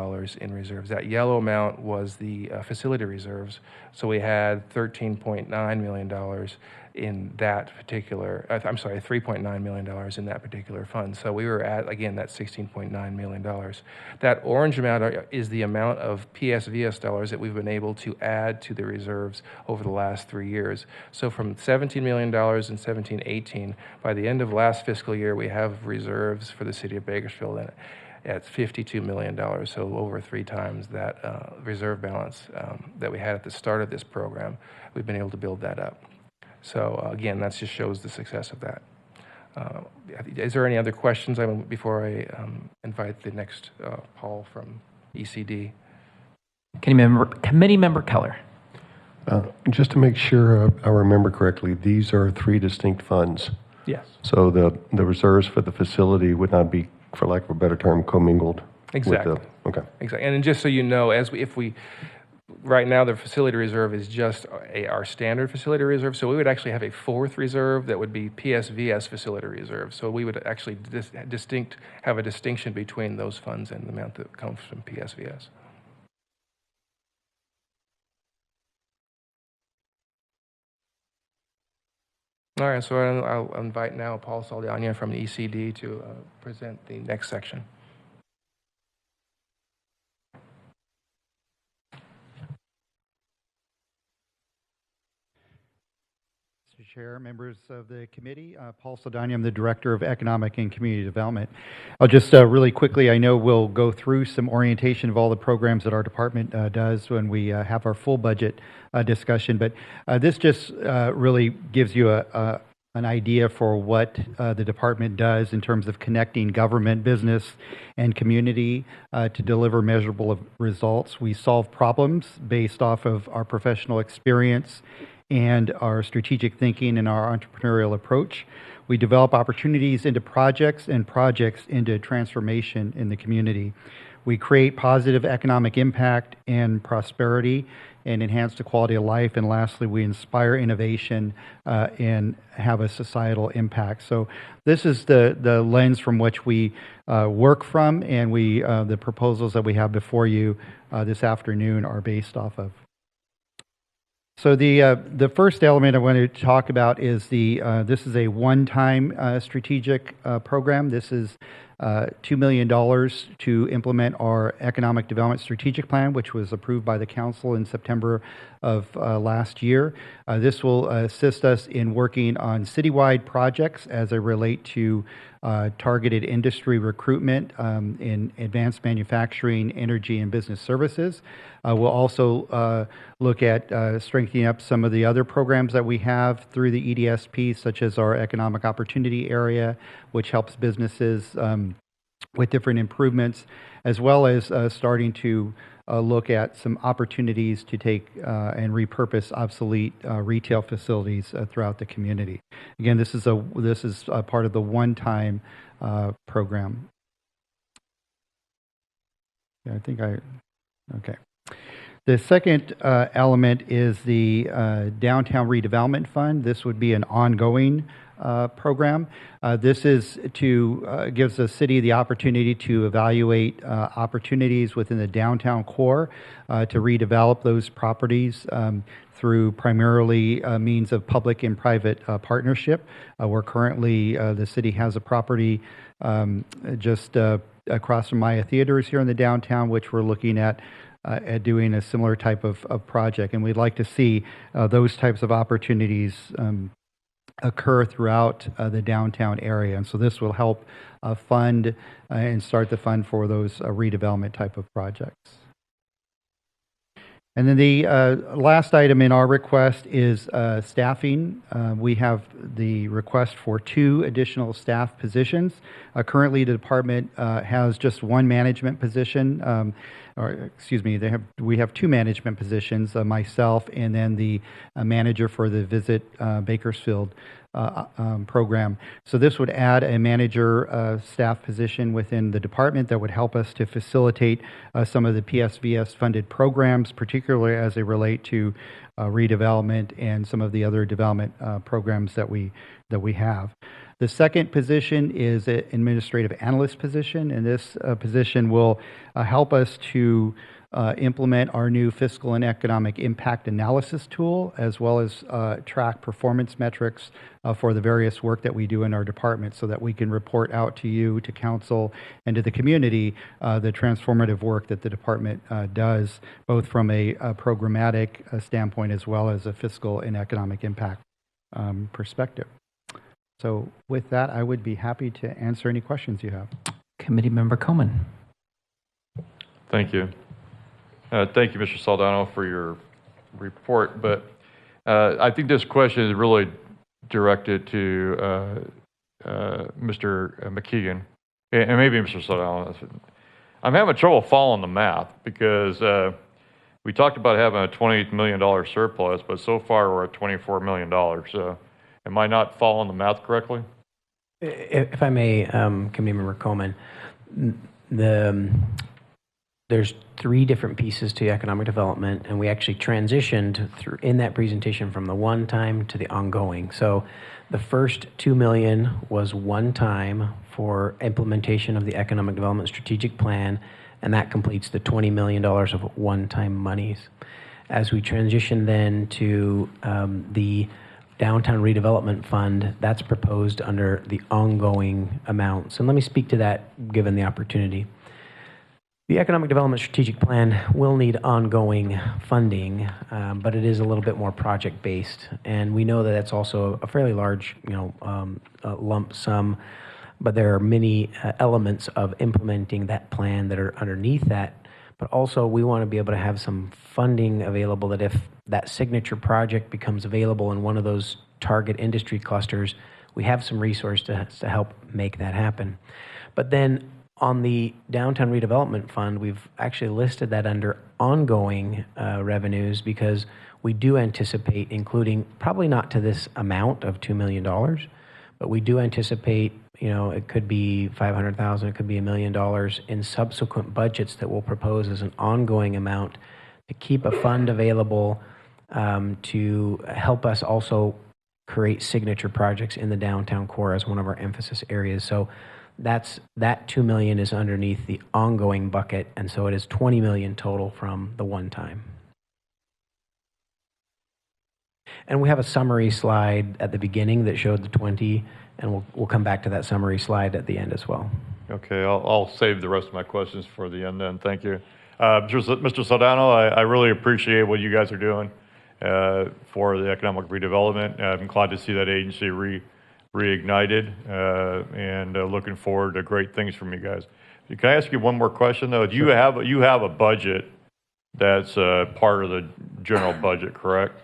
in reserves. That yellow amount was the facility reserves. So we had $13.9 million in that particular, $3.9 million in that particular fund. So we were at, again, that $16.9 million. That orange amount is the amount of PSVS dollars that we've been able to add to the reserves over the last 3 years. So from $17 million in 17-18, by the end of last fiscal year, we have reserves for the city of Bakersfield at $52 million, so over 3 times that reserve balance that we had at the start of this program. We've been able to build that up. So again, that just shows the success of that. Is there any other questions before I invite the next Paul from ECD? Committee Member Keller. Just to make sure I remember correctly, these are 3 distinct funds. Yes. So the reserves for the facility would not be, for lack of a better term, commingled. Exactly. Okay. Exactly. And just so you know, right now the facility reserve is just our standard facility reserve, so we would actually have a 4th reserve that would be PSVS facility reserve. So we would actually have a distinction between those funds and the amount that comes from PSVS. All right, so I'll invite now Paul Saldana from the ECD to present the next section. Mr. Chair, members of the committee, Paul Saldana, I'm the Director of Economic and Community Development. I'll just really quickly, I know we'll go through some orientation of all the programs that our department does when we have our full budget discussion, but this just really gives you an idea for what the department does in terms of connecting government, business, and community to deliver measurable results. We solve problems based off of our professional experience and our strategic thinking and our entrepreneurial approach. We develop opportunities into projects and projects into transformation in the community. We create positive economic impact and prosperity and enhance the quality of life. And lastly, we inspire innovation and have a societal impact. So this is the lens from which we work from, and the proposals that we have before you this afternoon are based off of. So the first element I want to talk about is this is a one-time strategic program. This is $2 million to implement our economic development strategic plan, which was approved by the council in September of last year. This will assist us in working on citywide projects as they relate to targeted industry recruitment in advanced manufacturing, energy, and business services. We'll also look at strengthening up some of the other programs that we have through the EDSP, such as our economic opportunity area, which helps businesses with different improvements, as well as starting to look at some opportunities to take and repurpose obsolete retail facilities throughout the community. Again, this is a part of the one-time program. Yeah, okay. The second element is the Downtown Redevelopment Fund. This would be an ongoing program. This is gives the city the opportunity to evaluate opportunities within the downtown core to redevelop those properties through primarily means of public and private partnership. Where currently the city has a property just across from Maya Theaters here in the downtown, which we're looking at doing a similar type of project. And we'd like to see those types of opportunities occur throughout the downtown area. And so this will help fund and start the fund for those redevelopment type of projects. And then the last item in our request is staffing. We have the request for 2 additional staff positions. Currently, the department has just one management position. We have 2 management positions, myself and then the manager for the Visit Bakersfield program. So this would add a manager staff position within the department that would help us to facilitate some of the PSVS funded programs, particularly as they relate to redevelopment and some of the other development programs that we have. The second position is an administrative analyst position, and this position will help us to implement our new fiscal and economic impact analysis tool, as well as track performance metrics for the various work that we do in our department, so that we can report out to you, to council, and to the community the transformative work that the department does, both from a programmatic standpoint as well as a fiscal and economic impact perspective. So with that, I would be happy to answer any questions you have. Committee Member Coleman. Thank you. Thank you, Mr. Saldano, for your report. But I think this question is really directed to Mr. McKeegan and maybe Mr. Saldano. I'm having trouble following the math because we talked about having a $28 million surplus, but so far we're at $24 million. So am I not following the math correctly? If I may, Committee Member Coleman, there's 3 different pieces to economic development, and we actually transitioned through in that presentation from the one-time to the ongoing. So the first $2 million was one-time for implementation of the economic development strategic plan, and that completes the $20 million of one-time monies. As we transition then to the Downtown Redevelopment Fund, that's proposed under the ongoing amounts. And let me speak to that given the opportunity. The Economic Development Strategic Plan will need ongoing funding, but it is a little bit more project-based. And we know that that's also a fairly large, lump sum, but there are many elements of implementing that plan that are underneath that. But also we want to be able to have some funding available that if that signature project becomes available in one of those target industry clusters, we have some resources to help make that happen. But then on the Downtown Redevelopment Fund, we've actually listed that under ongoing revenues because we do anticipate including, probably not to this amount of $2 million, but we do anticipate, it could be $500,000, it could be $1 million in subsequent budgets that we'll propose as an ongoing amount to keep a fund available to help us also create signature projects in the downtown core as one of our emphasis areas. So that $2 million is underneath the ongoing bucket, and so it is $20 million total from the one time. And we have a summary slide at the beginning that showed the 20, and we'll come back to that summary slide at the end as well. Okay, I'll save the rest of my questions for the end then. Thank you. Mr. Saldano, I really appreciate what you guys are doing for the economic redevelopment. I'm glad to see that agency reignited and looking forward to great things from you guys. Can I ask you one more question though? You have a budget that's part of the general budget, correct?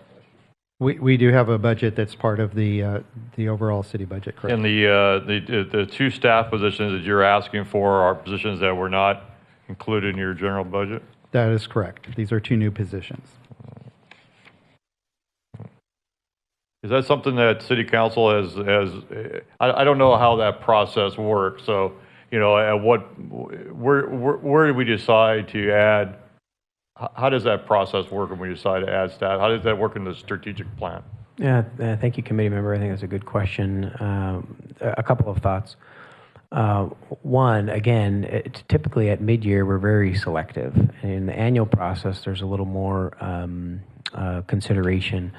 We do have a budget that's part of the overall city budget, correct? And the two staff positions that you're asking for are positions that were not included in your general budget? That is correct. These are two new positions. Is that something that City Council has? I don't know how that process works. So, where do we decide to add? How does that process work when we decide to add staff? How does that work in the strategic plan? Yeah, thank you, committee member. I think that's a good question. A couple of thoughts. One, again, typically at mid-year, we're very selective. In the annual process, there's a little more consideration.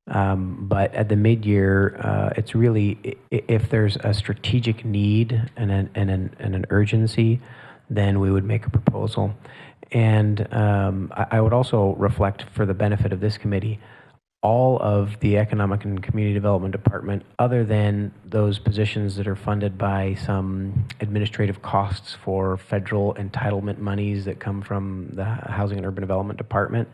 But at the mid-year, it's really, if there's a strategic need and an urgency, then we would make a proposal. And I would also reflect, for the benefit of this committee, all of the Economic and Community Development Department, other than those positions that are funded by some administrative costs for federal entitlement monies that come from the Housing and Urban Development Department,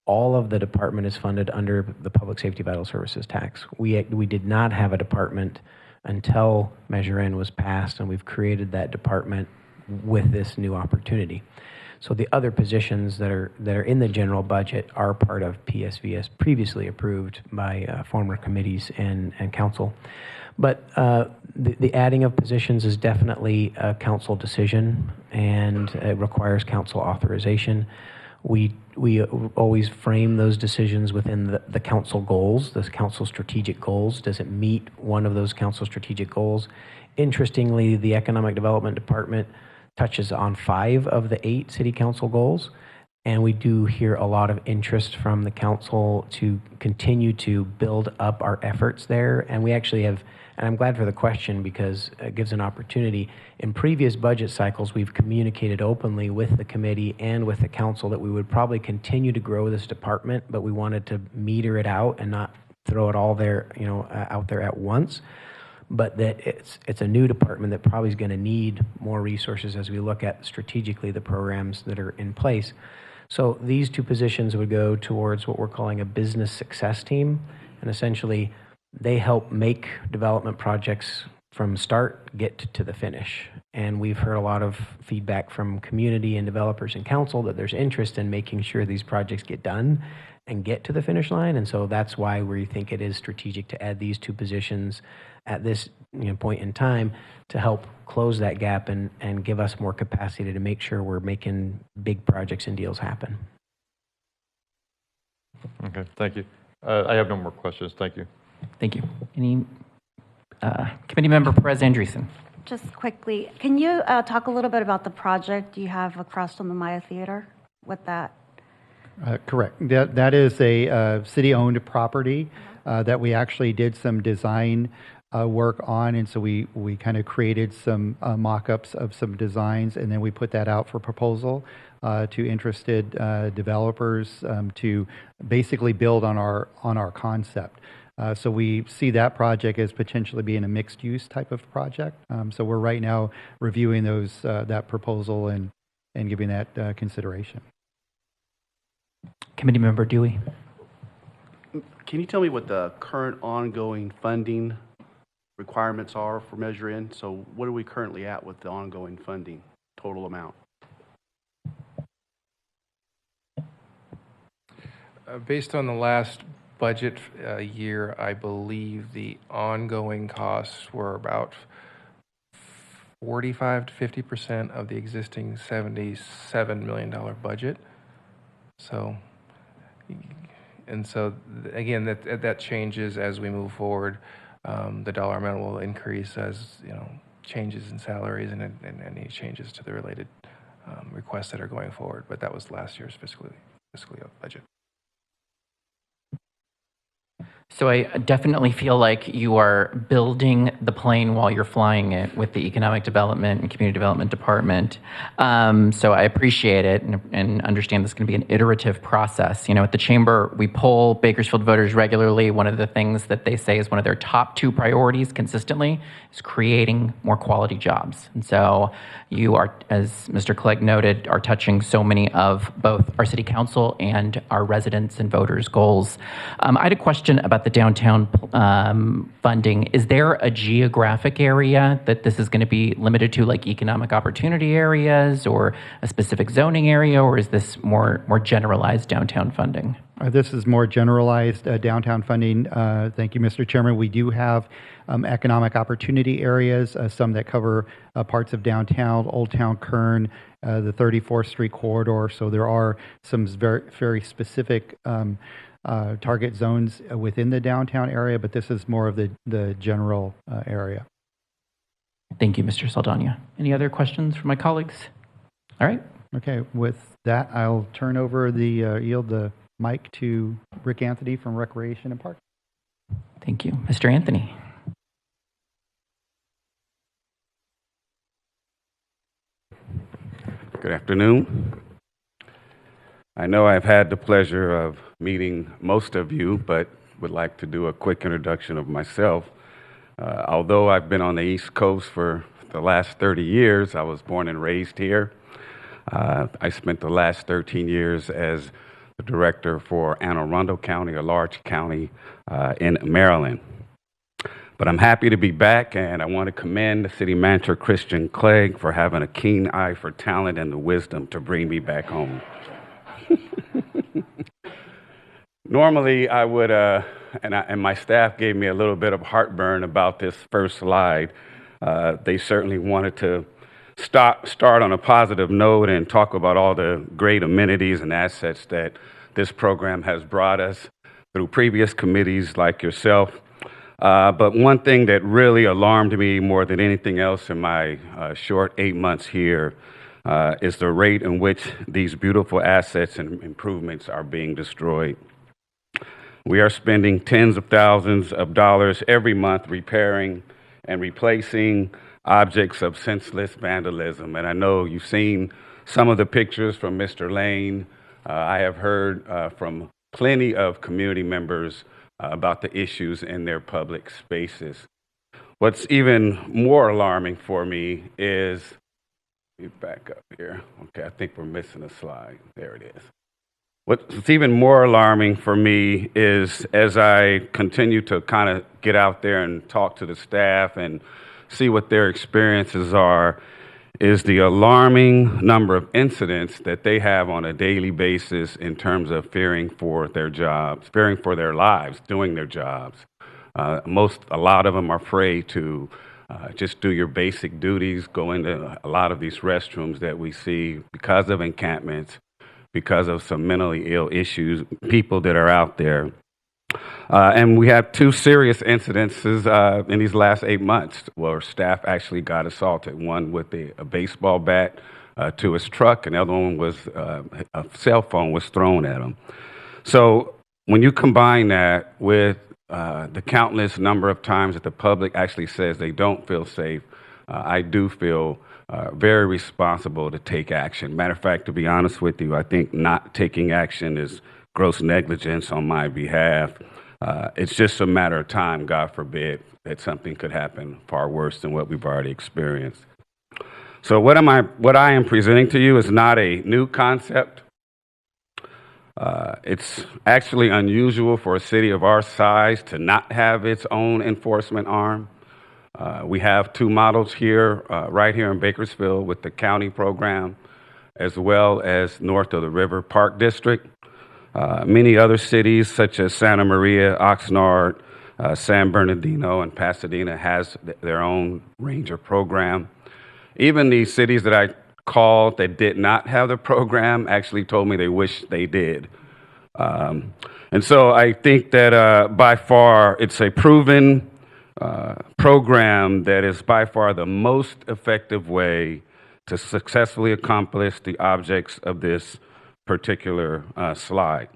all of the department is funded under the Public Safety Vital Services tax. We did not have a department until Measure N was passed, and we've created that department with this new opportunity. So the other positions that are in the general budget are part of PSVS, previously approved by former committees and council. But the adding of positions is definitely a council decision, and it requires council authorization. We always frame those decisions within the council goals, the council strategic goals. Does it meet one of those council strategic goals? Interestingly, the Economic Development Department touches on 5 of the 8 city council goals, and we do hear a lot of interest from the council to continue to build up our efforts there. And we actually have, and I'm glad for the question because it gives an opportunity. In previous budget cycles, we've communicated openly with the committee and with the council that we would probably continue to grow this department, but we wanted to meter it out and not throw it all there, out there at once. But that it's a new department that probably is going to need more resources as we look at strategically the programs that are in place. So these 2 positions would go towards what we're calling a business success team, and essentially they help make development projects from start get to the finish. And we've heard a lot of feedback from community and developers and council that there's interest in making sure these projects get done and get to the finish line. And so that's why we think it is strategic to add these 2 positions at this point in time to help close that gap and give us more capacity to make sure we're making big projects and deals happen. Okay, thank you. I have no more questions. Thank you. Thank you. Any committee member Perez Andreessen? Just quickly, can you talk a little bit about the project you have across from the Maya Theater with that? Correct. That is a city-owned property that we actually did some design work on, and so we kind of created some mock-ups of some designs, and then we put that out for proposal to interested developers to basically build on our concept. So we see that project as potentially being a mixed-use type of project. So we're right now reviewing that proposal and giving that consideration. Committee member Dewey. Can you tell me what the current ongoing funding requirements are for Measure N? So what are we currently at with the ongoing funding, total amount? Based on the last budget year, I believe the ongoing costs were about 45 to 50% of the existing $77 million budget. So, again, that changes as we move forward. The dollar amount will increase as changes in salaries and any changes to the related requests that are going forward. But that was last year's fiscal budget. So I definitely feel like you are building the plane while you're flying it with the Economic Development and Community Development Department. So I appreciate it and understand this is going to be an iterative process. At the Chamber, we poll Bakersfield voters regularly. One of the things that they say is one of their top 2 priorities consistently is creating more quality jobs. And so you are, as Mr. Clegg noted, are touching so many of both our City Council and our residents and voters' goals. I had a question about the downtown funding. Is there a geographic area that this is going to be limited to, like economic opportunity areas or a specific zoning area, or is this more generalized downtown funding? This is more generalized downtown funding. Thank you, Mr. Chairman. We do have economic opportunity areas, some that cover parts of downtown, Old Town Kern, the 34th Street corridor. So there are some very, very specific target zones within the downtown area, but this is more of the general area. Thank you, Mr. Saldana. Any other questions from my colleagues? All right. Okay, with that, I'll turn over yield the mic to Rick Anthony from Recreation and Parks. Thank you. Mr. Anthony. Good afternoon. I know I've had the pleasure of meeting most of you, but would like to do a quick introduction of myself. Although I've been on the East Coast for the last 30 years, I was born and raised here. I spent the last 13 years as the director for Anne Arundel County, a large county in Maryland. But I'm happy to be back, and I want to commend the city manager, Christian Clegg, for having a keen eye for talent and the wisdom to bring me back home. Normally, I would, and my staff gave me a little bit of heartburn about this first slide. They certainly wanted to start on a positive note and talk about all the great amenities and assets that this program has brought us through previous committees like yourself. But one thing that really alarmed me more than anything else in my short 8 months here is the rate in which these beautiful assets and improvements are being destroyed. We are spending tens of thousands of dollars every month repairing and replacing objects of senseless vandalism. And I know you've seen some of the pictures from Mr. Lane. I have heard from plenty of community members about the issues in their public spaces. What's even more alarming for me is, let me back up here. Okay, I think we're missing a slide. There it is. What's even more alarming for me is as I continue to kind of get out there and talk to the staff and see what their experiences are, is the alarming number of incidents that they have on a daily basis in terms of fearing for their jobs, fearing for their lives, doing their jobs. A lot of them are afraid to just do your basic duties, go into a lot of these restrooms that we see because of encampments, because of some mentally ill issues, people that are out there. And we have 2 serious incidences in these last 8 months where staff actually got assaulted. One with a baseball bat to his truck, and the other one was a cell phone was thrown at him. So when you combine that with the countless number of times that the public actually says they don't feel safe, I do feel very responsible to take action. Matter of fact, to be honest with you, I think not taking action is gross negligence on my behalf. It's just a matter of time, God forbid, that something could happen far worse than what we've already experienced. So what I am presenting to you is not a new concept. It's actually unusual for a city of our size to not have its own enforcement arm. We have two models here, right here in Bakersfield with the county program, as well as north of the River Park District. Many other cities, such as Santa Maria, Oxnard, San Bernardino, and Pasadena, has their own ranger program. Even the cities that I called that did not have the program actually told me they wish they did. And so I think that by far it's a proven program that is by far the most effective way to successfully accomplish the objects of this particular slide.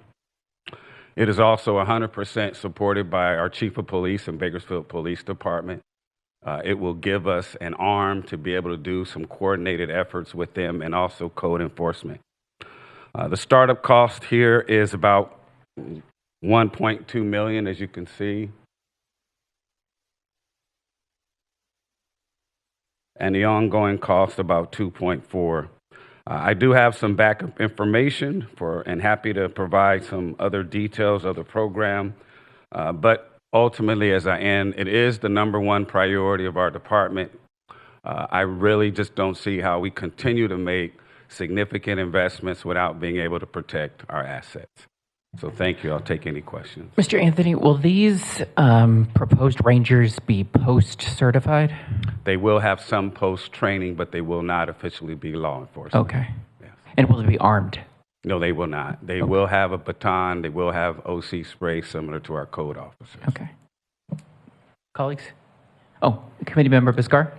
It is also 100% supported by our Chief of Police and Bakersfield Police Department. It will give us an arm to be able to do some coordinated efforts with them and also code enforcement. The startup cost here is about $1.2 million, as you can see. And the ongoing cost about 2.4. I do have some backup information and happy to provide some other details of the program. But ultimately, as I end, it is the number one priority of our department. I really just don't see how we continue to make significant investments without being able to protect our assets. So thank you. I'll take any questions. Mr. Anthony, will these proposed rangers be post-certified? They will have some post-training, but they will not officially be law enforcement. Okay. Yes. And will they be armed? No, they will not. They will have a baton. They will have OC spray similar to our code officers. Okay. Colleagues? Oh, Committee Member Biscar?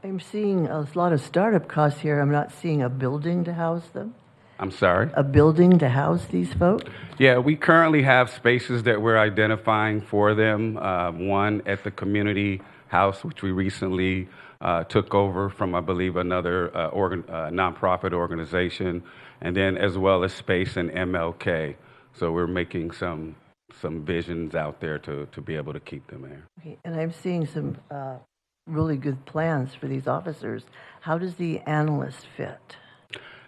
I'm seeing a lot of startup costs here. I'm not seeing a building to house them. I'm sorry? A building to house these folks? Yeah, we currently have spaces that we're identifying for them. One at the community house, which we recently took over from, I believe, another nonprofit organization, and then as well as space in MLK. So we're making some visions out there to be able to keep them there. Okay, and I'm seeing some really good plans for these officers. How does the analyst fit?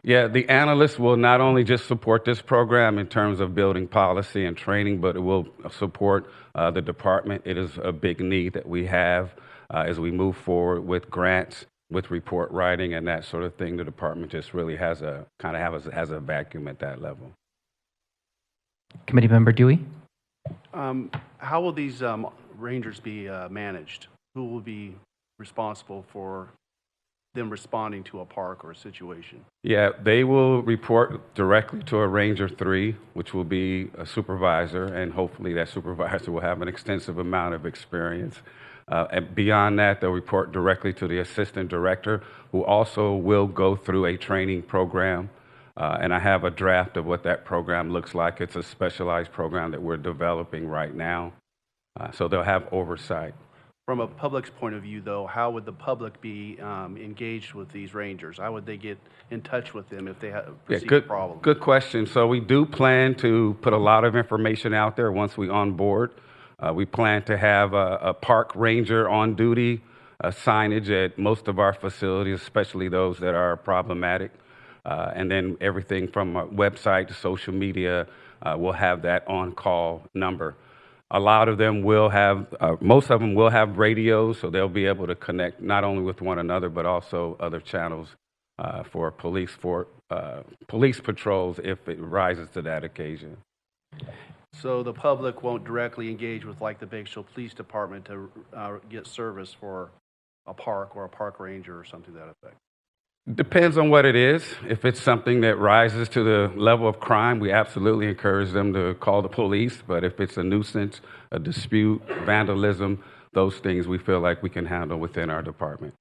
Yeah, the analyst will not only just support this program in terms of building policy and training, but it will support the department. It is a big need that we have as we move forward with grants, with report writing and that sort of thing. The department just really has a vacuum at that level. Committee Member Dewey? How will these rangers be managed? Who will be responsible for them responding to a park or a situation? Yeah, they will report directly to a Ranger 3, which will be a supervisor, and hopefully that supervisor will have an extensive amount of experience. And beyond that, they'll report directly to the assistant director, who also will go through a training program. And I have a draft of what that program looks like. It's a specialized program that we're developing right now. So they'll have oversight. From a public's point of view, though, how would the public be engaged with these rangers? How would they get in touch with them if they have perceived problems? Good question. So we do plan to put a lot of information out there once we on board. We plan to have a park ranger on duty, signage at most of our facilities, especially those that are problematic. And then everything from a website to social media, we'll have that on-call number. A lot of them will have, most of them will have radios, so they'll be able to connect not only with one another, but also other channels for police patrols if it rises to that occasion. So the public won't directly engage with like the Bakersfield Police Department to get service for a park or a park ranger or something to that effect? Depends on what it is. If it's something that rises to the level of crime, we absolutely encourage them to call the police. But if it's a nuisance, a dispute, vandalism, those things we feel like we can handle within our department.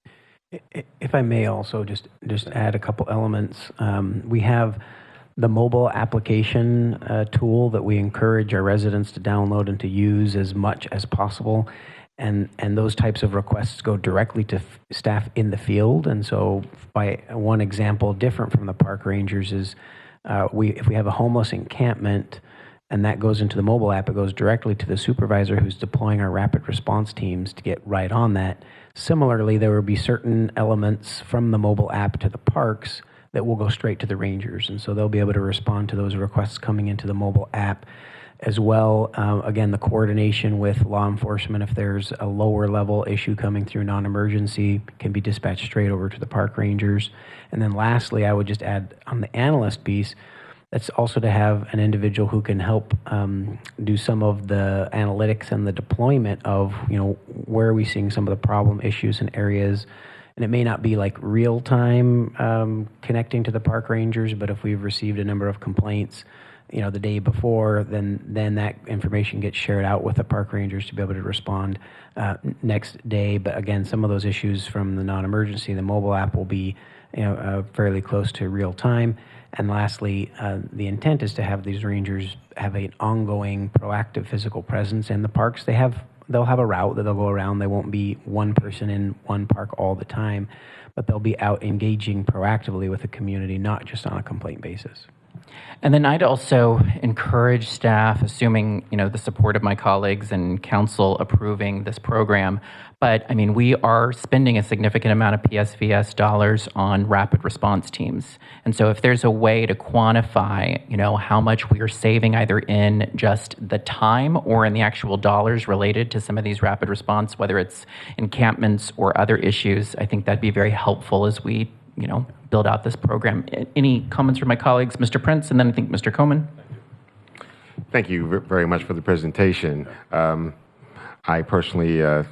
If I may also just add a couple elements. We have the mobile application tool that we encourage our residents to download and to use as much as possible. And those types of requests go directly to staff in the field. And so by one example different from the park rangers is if we have a homeless encampment and that goes into the mobile app, it goes directly to the supervisor who's deploying our rapid response teams to get right on that. Similarly, there will be certain elements from the mobile app to the parks that will go straight to the rangers. And so they'll be able to respond to those requests coming into the mobile app as well. Again, the coordination with law enforcement, if there's a lower level issue coming through non-emergency, can be dispatched straight over to the park rangers. And then lastly, I would just add on the analyst piece, that's also to have an individual who can help do some of the analytics and the deployment of, where are we seeing some of the problem issues and areas. And it may not be like real time connecting to the park rangers, but if we've received a number of complaints, the day before, then that information gets shared out with the park rangers to be able to respond next day. But again, some of those issues from the non-emergency, the mobile app will be fairly close to real time. And lastly, the intent is to have these rangers have an ongoing proactive physical presence in the parks. They'll have a route that they'll go around. They won't be one person in one park all the time, but they'll be out engaging proactively with the community, not just on a complaint basis. And then I'd also encourage staff, assuming, the support of my colleagues and council approving this program. But we are spending a significant amount of PSVS dollars on rapid response teams. And so if there's a way to quantify, how much we are saving either in just the time or in the actual dollars related to some of these rapid response, whether it's encampments or other issues, I think that'd be very helpful as we build out this program. Any comments from my colleagues, Mr. Prince, and then I think Mr. Coleman? Thank you very much for the presentation. I personally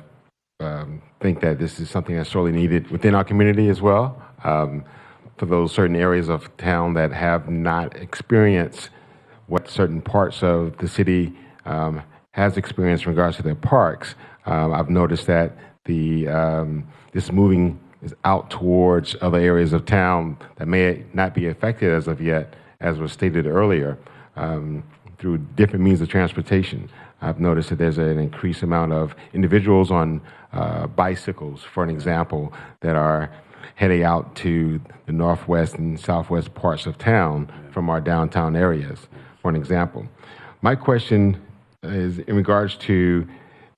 think that this is something that's sorely needed within our community as well. For those certain areas of town that have not experienced what certain parts of the city has experienced in regards to their parks, I've noticed that this moving is out towards other areas of town that may not be affected as of yet, as was stated earlier, through different means of transportation. I've noticed that there's an increased amount of individuals on bicycles, for an example, that are heading out to the northwest and southwest parts of town from our downtown areas, for an example. My question is in regards to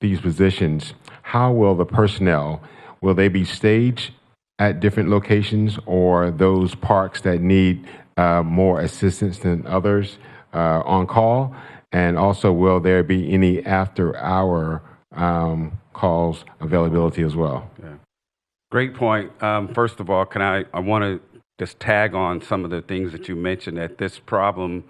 these positions, how will the personnel, will they be staged at different locations, or those parks that need more assistance than others on call? And also, will there be any after-hour calls availability as well? Yeah. Great point. First of all, I want to just tag on some of the things that you mentioned, that this problem,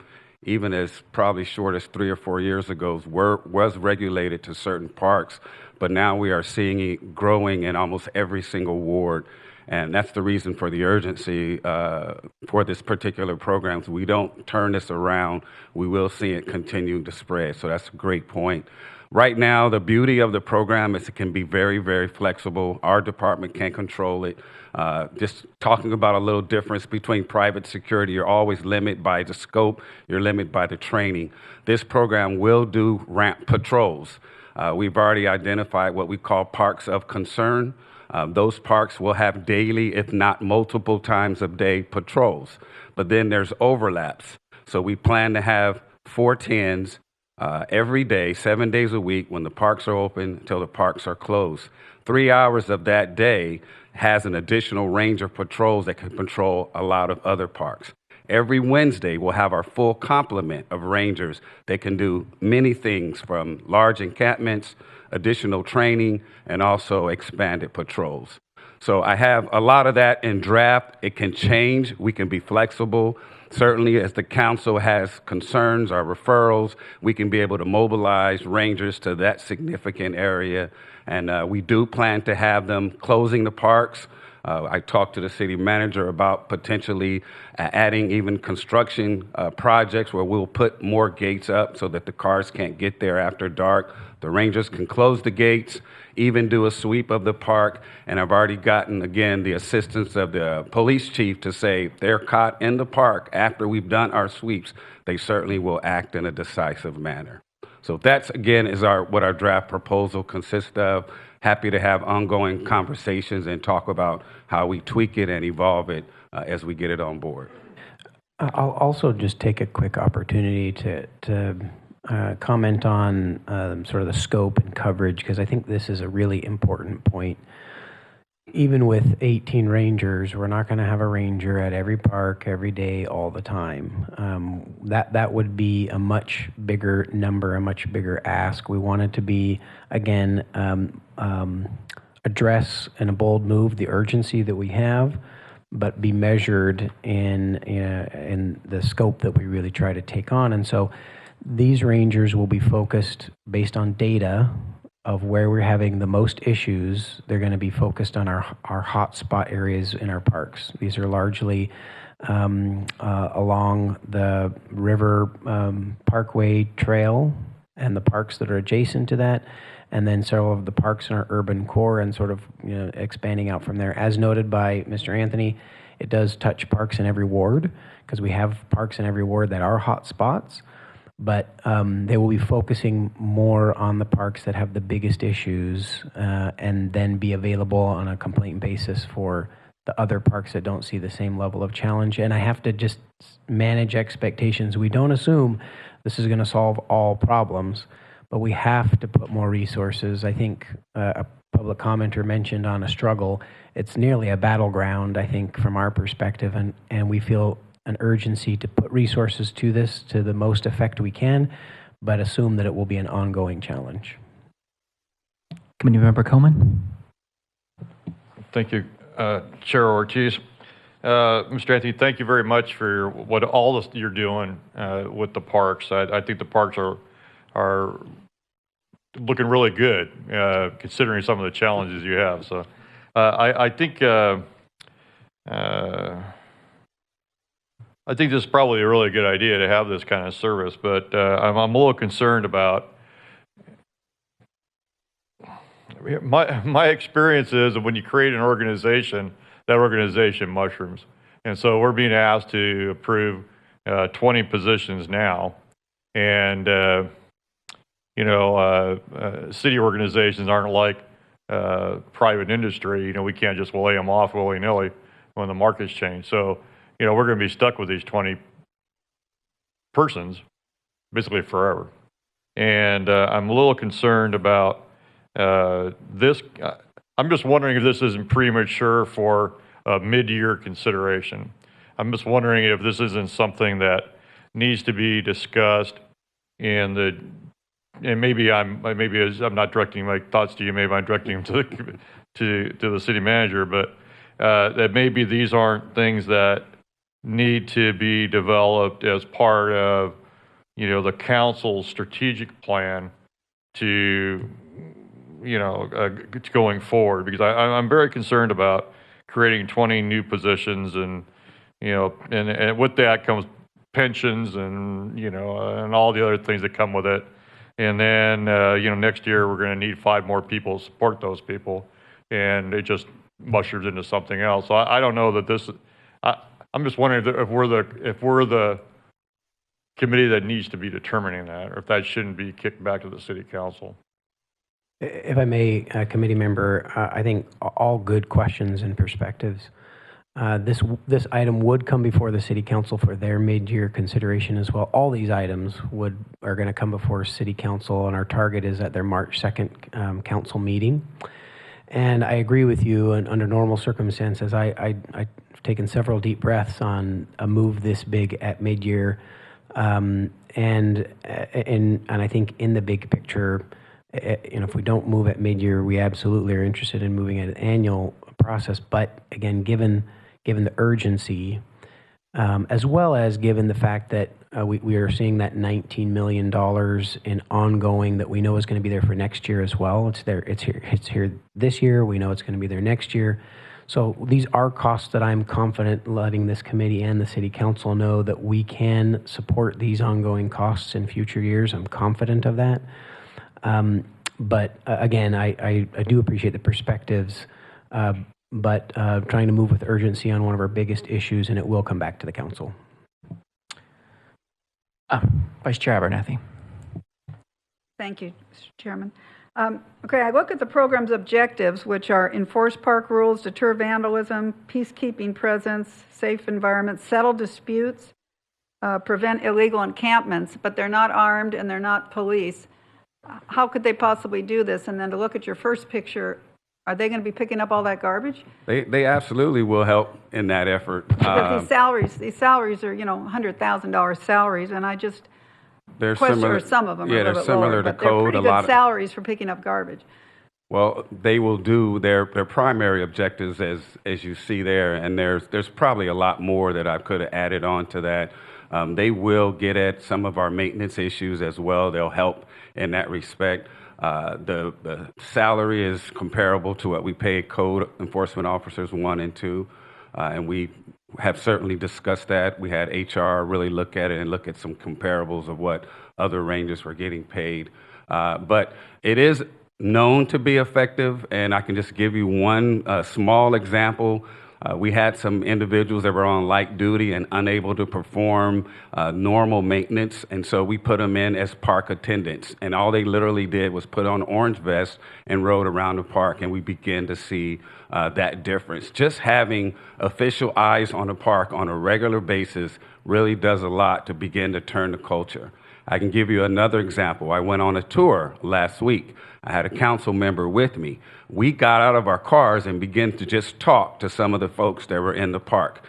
even as probably short as 3 or 4 years ago, was regulated to certain parks, but now we are seeing it growing in almost every single ward. And that's the reason for the urgency for this particular program. So we don't turn this around, we will see it continue to spread. So that's a great point. Right now, the beauty of the program is it can be very, very flexible. Our department can control it. Just talking about a little difference between private security, you're always limited by the scope, you're limited by the training. This program will do ramp patrols. We've already identified what we call parks of concern. Those parks will have daily, if not multiple times a day, patrols. But then there's overlaps. So we plan to have 410s every day, 7 days a week, when the parks are open until the parks are closed. 3 hours of that day has an additional range of patrols that can patrol a lot of other parks. Every Wednesday, we'll have our full complement of rangers that can do many things, from large encampments, additional training, and also expanded patrols. So I have a lot of that in draft. It can change. We can be flexible. Certainly, as the council has concerns or referrals, we can be able to mobilize rangers to that significant area. And we do plan to have them closing the parks. I talked to the city manager about potentially adding even construction projects where we'll put more gates up so that the cars can't get there after dark. The rangers can close the gates, even do a sweep of the park. And I've already gotten, again, the assistance of the police chief to say if they're caught in the park after we've done our sweeps, they certainly will act in a decisive manner. So that's, again, is what our draft proposal consists of. Happy to have ongoing conversations and talk about how we tweak it and evolve it as we get it on board. I'll also just take a quick opportunity to comment on sort of the scope and coverage, because I think this is a really important point. even with 18 rangers, we're not going to have a ranger at every park every day all the time. That would be a much bigger number, a much bigger ask. We want it to be, again, address in a bold move the urgency that we have, but be measured in the scope that we really try to take on. And so these rangers will be focused based on data of where we're having the most issues. They're going to be focused on our hot spot areas in our parks. These are largely along the River Parkway Trail and the parks that are adjacent to that, and then several of the parks in our urban core, and sort of expanding out from there. As noted by Mr. Anthony, it does touch parks in every ward, because we have parks in every ward that are hot spots. But they will be focusing more on the parks that have the biggest issues, and then be available on a complaint basis for the other parks that don't see the same level of challenge. And I have to just manage expectations. We don't assume this is going to solve all problems, but we have to put more resources. I think a public commenter mentioned on a struggle. It's nearly a battleground, I think, from our perspective, and we feel an urgency to put resources to this to the most effect we can, but assume that it will be an ongoing challenge. Committee Member Coleman. Thank you, Chair Ortiz. Mr. Anthony, thank you very much for what all this you're doing with the parks. I think the parks are looking really good, considering some of the challenges you have. So I think this is probably a really good idea to have this kind of service, but I'm a little concerned about my experience is that when you create an organization, that organization mushrooms. And so we're being asked to approve 20 positions now. And, city organizations aren't like private industry. We can't just lay them off willy-nilly when the markets change. So, we're going to be stuck with these 20 persons basically forever. And I'm a little concerned about this. I'm just wondering if this isn't premature for a mid-year consideration. I'm just wondering if this isn't something that needs to be discussed and maybe I'm not directing my thoughts to you, maybe I'm directing them to the city manager, but that maybe these aren't things that need to be developed as part of, the council's strategic plan to, going forward, because I'm very concerned about creating 20 new positions, and and with that comes pensions and and all the other things that come with it. And then next year we're going to need 5 more people to support those people, and it just mushrooms into something else. So I don't know that this. I'm just wondering if we're the committee that needs to be determining that, or if that shouldn't be kicked back to the city council. If I may, committee member, I think all good questions and perspectives. This item would come before the city council for their mid-year consideration as well. All these items are going to come before city council, and our target is at their March 2nd council meeting. And I agree with you, and under normal circumstances, I've taken several deep breaths on a move this big at mid-year. And I think in the big picture, if we don't move at mid-year, we absolutely are interested in moving at an annual process. But again, given the urgency, as well as given the fact that we are seeing that $19 million in ongoing that we know is going to be there for next year as well. It's here this year. We know it's going to be there next year. So these are costs that I'm confident letting this committee and the city council know that we can support these ongoing costs in future years. I'm confident of that. But again, I do appreciate the perspectives, but trying to move with urgency on one of our biggest issues, and it will come back to the council. Vice Chair Abernathy. Thank you, Mr. Chairman. Okay, I look at the program's objectives, which are enforce park rules, deter vandalism, peacekeeping presence, safe environment, settle disputes, prevent illegal encampments, but they're not armed and they're not police. How could they possibly do this? And then to look at your first picture, Are they going to be picking up all that garbage? They absolutely will help in that effort. Because these salaries are, $100,000 salaries, and I just They're question, similar. or some of them Yeah, are a they're little bit similar lower, to but they're code. pretty A good lot of, salaries for picking up garbage. well, they will do their primary objectives as you see there, and there's probably a lot more that I could have added on to that. They will get at some of our maintenance issues as well. They'll help in that respect. The salary is comparable to what we pay code enforcement officers 1 and 2, and we have certainly discussed that. We had HR really look at it and look at some comparables of what other ranges were getting paid. But it is known to be effective, and I can just give you one small example. We had some individuals that were on light duty and unable to perform normal maintenance, and so we put them in as park attendants. And all they literally did was put on orange vests and rode around the park, and we began to see that difference. Just having official eyes on the park on a regular basis really does a lot to begin to turn the culture. I can give you another example. I went on a tour last week. I had a council member with me. We got out of our cars and began to just talk to some of the folks that were in the park.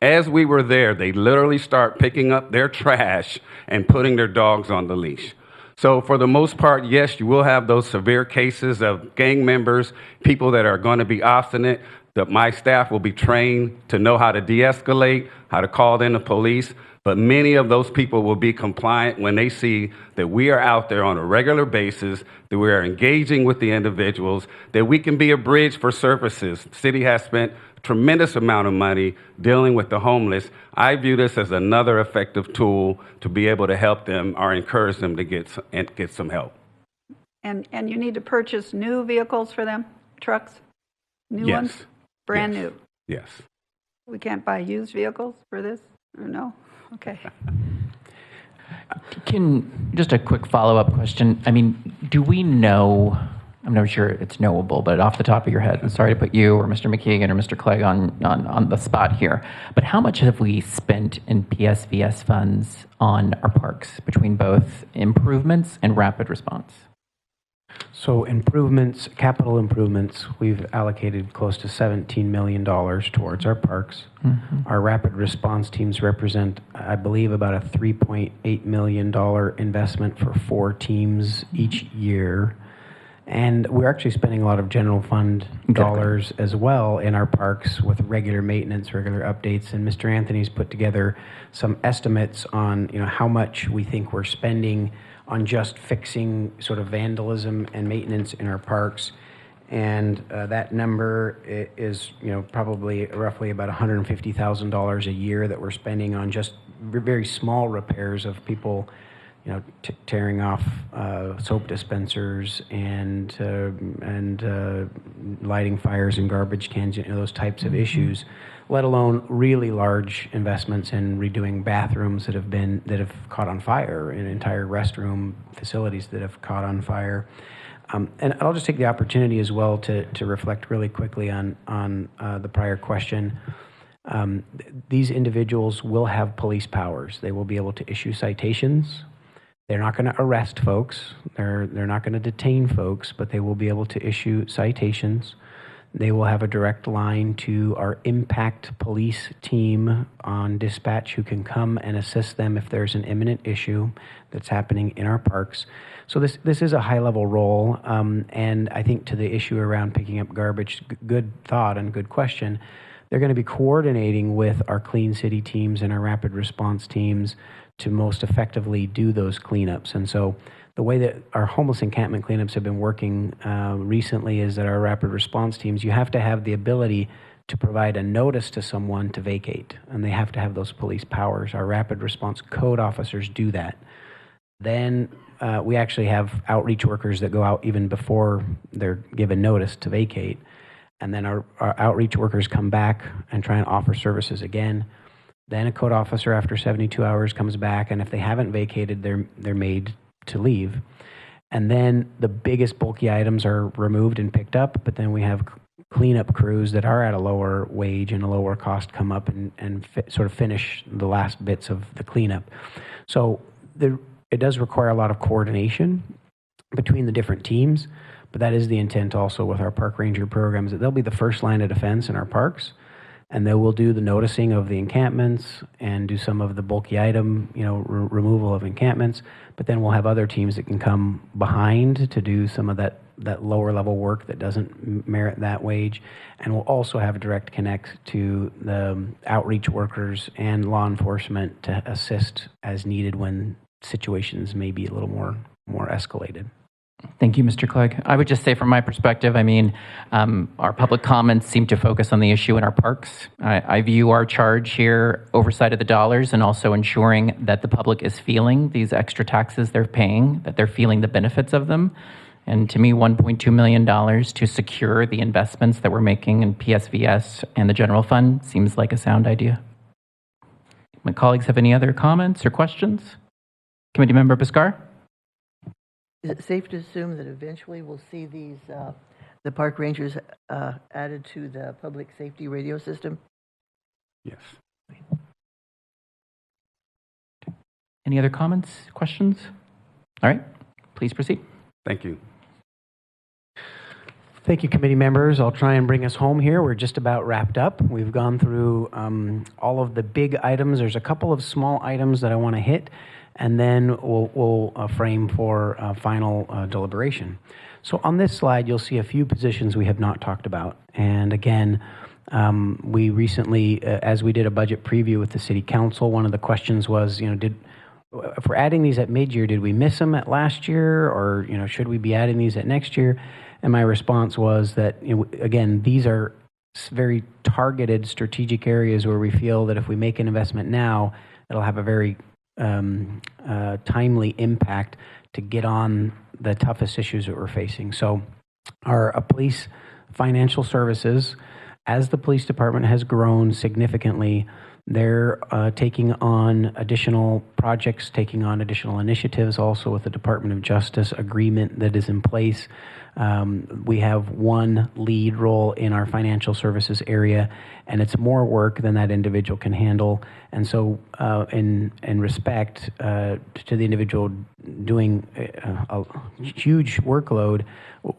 As we were there, they literally start picking up their trash and putting their dogs on the leash. So for the most part, yes, you will have those severe cases of gang members, people that are going to be obstinate, that my staff will be trained to know how to de-escalate, how to call in the police. But many of those people will be compliant when they see that we are out there on a regular basis, that we are engaging with the individuals, that we can be a bridge for services. The city has spent a tremendous amount of money dealing with the homeless. I view this as another effective tool to be able to help them or encourage them to get some help. And you need to purchase new vehicles for them, trucks? New ones? Brand new? Yes. We can't buy used vehicles for this, or no? Okay. Just a quick follow-up question. I mean, do we know, I'm not sure it's knowable, but off the top of your head, I'm sorry to put you or Mr. McKeegan or Mr. Clegg on the spot here, but how much have we spent in PSVS funds on our parks between both improvements and rapid response? So improvements, capital improvements, we've allocated close to $17 million towards our parks. Mm-hmm. Our rapid response teams represent, I believe, about a $3.8 million investment for 4 teams each year. And we're actually spending a lot of general fund dollars as well in our parks with regular maintenance, regular updates. And Mr. Anthony's put together some estimates on how much we think we're spending on just fixing sort of vandalism and maintenance in our parks. And that number is probably roughly about $150,000 a year that we're spending on just very small repairs of people tearing off soap dispensers and lighting fires in garbage cans, those types of issues, let alone really large investments in redoing bathrooms that have caught on fire, and entire restroom facilities that have caught on fire. And I'll just take the opportunity as well to reflect really quickly on the prior question. These individuals will have police powers. They will be able to issue citations. They're not going to arrest folks. They're not going to detain folks, but they will be able to issue citations. They will have a direct line to our impact police team on dispatch who can come and assist them if there's an imminent issue that's happening in our parks. So this is a high-level role, and I think to the issue around picking up garbage, good thought and good question. They're going to be coordinating with our Clean City teams and our rapid response teams to most effectively do those cleanups. And so the way that our homeless encampment cleanups have been working recently is that our rapid response teams, you have to have the ability to provide a notice to someone to vacate, and they have to have those police powers. Our rapid response code officers do that. Then we actually have outreach workers that go out even before they're given notice to vacate. And then our outreach workers come back and try and offer services again. Then a code officer after 72 hours comes back, and if they haven't vacated, they're made to leave. And then the biggest bulky items are removed and picked up, but then we have cleanup crews that are at a lower wage and a lower cost come up and sort of finish the last bits of the cleanup. So it does require a lot of coordination between the different teams, But that is the intent also with our park ranger programs, that they'll be the first line of defense in our parks, and they will do the noticing of the encampments and do some of the bulky item, removal of encampments. But then we'll have other teams that can come behind to do some of that lower level work that doesn't merit that wage. And we'll also have direct connects to the outreach workers and law enforcement to assist as needed when situations may be a little more escalated. Thank you, Mr. Clegg. I would just say from my perspective, our public comments seem to focus on the issue in our parks. I view our charge here, oversight of the dollars, and also ensuring that the public is feeling these extra taxes they're paying, that they're feeling the benefits of them. And to me, $1.2 million to secure the investments that we're making in PSVS and the general fund seems like a sound idea. My colleagues have any other comments or questions? Committee Member Biscar? Is it safe to assume that eventually we'll see these, the park rangers added to the public safety radio system? Yes. Any other comments, questions? All right, please proceed. Thank you. Thank you, committee members. I'll try and bring us home here. We're just about wrapped up. We've gone through all of the big items. There's a couple of small items that I want to hit, and then we'll frame for final deliberation. So on this slide, you'll see a few positions we have not talked about. And again, we recently, as we did a budget preview with the city council, one of the questions was, if we're adding these at mid-year, did we miss them at last year, or should we be adding these at next year? And my response was that, again, these are very targeted strategic areas where we feel that if we make an investment now, it'll have a very timely impact to get on the toughest issues that we're facing. So our police financial services, as the police department has grown significantly, they're taking on additional projects, taking on additional initiatives, also with the Department of Justice agreement that is in place. We have one lead role in our financial services area, and it's more work than that individual can handle. And so in respect to the individual doing a huge workload,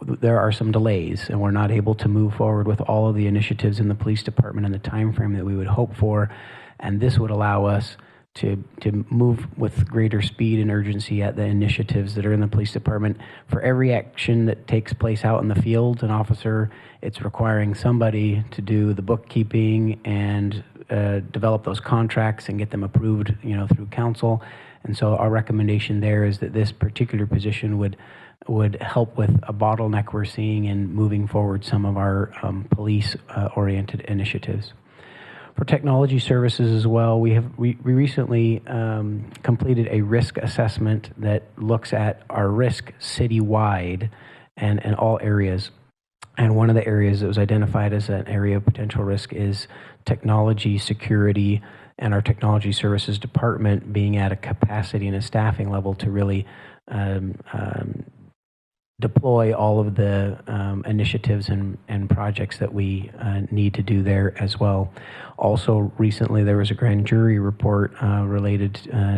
there are some delays, and we're not able to move forward with all of the initiatives in the police department in the time frame that we would hope for. And this would allow us to move with greater speed and urgency at the initiatives that are in the police department. For every action that takes place out in the field, an officer, it's requiring somebody to do the bookkeeping and develop those contracts and get them approved, through council. And so our recommendation there is that this particular position would help with a bottleneck we're seeing in moving forward some of our police-oriented initiatives. For technology services as well, we recently completed a risk assessment that looks at our risk citywide and all areas. And one of the areas that was identified as an area of potential risk is technology security, and our technology services department being at a capacity and a staffing level to really deploy all of the initiatives and projects that we need to do there as well. Also, recently there was a grand jury report related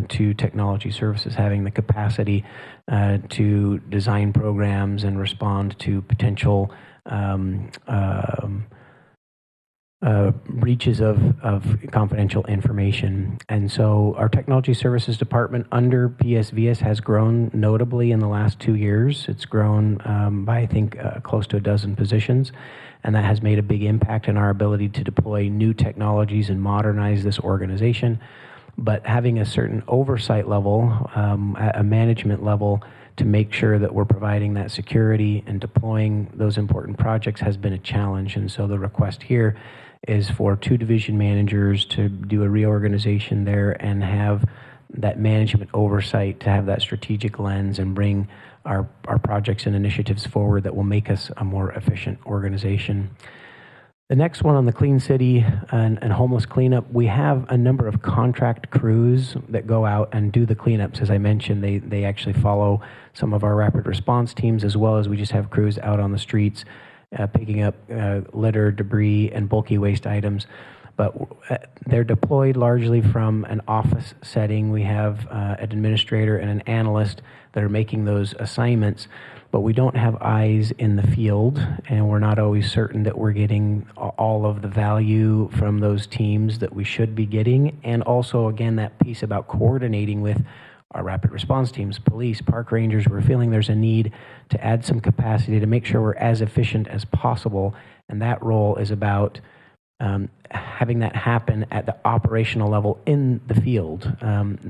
to technology services having the capacity to design programs and respond to potential breaches of confidential information. And so our technology services department under PSVS has grown notably in the last 2 years. It's grown by, I think, close to a dozen positions. And that has made a big impact in our ability to deploy new technologies and modernize this organization. But having a certain oversight level, a management level, to make sure that we're providing that security and deploying those important projects has been a challenge. And so the request here is for 2 division managers to do a reorganization there and have that management oversight, to have that strategic lens and bring our projects and initiatives forward that will make us a more efficient organization. The next one on the Clean City and homeless cleanup, we have a number of contract crews that go out and do the cleanups. As I mentioned, they actually follow some of our rapid response teams, as well as we just have crews out on the streets picking up litter, debris, and bulky waste items. But they're deployed largely from an office setting. We have an administrator and an analyst that are making those assignments. but we don't have eyes in the field, and we're not always certain that we're getting all of the value from those teams that we should be getting. And also, again, that piece about coordinating with our rapid response teams, police, park rangers, we're feeling there's a need to add some capacity to make sure we're as efficient as possible. And that role is about having that happen at the operational level in the field.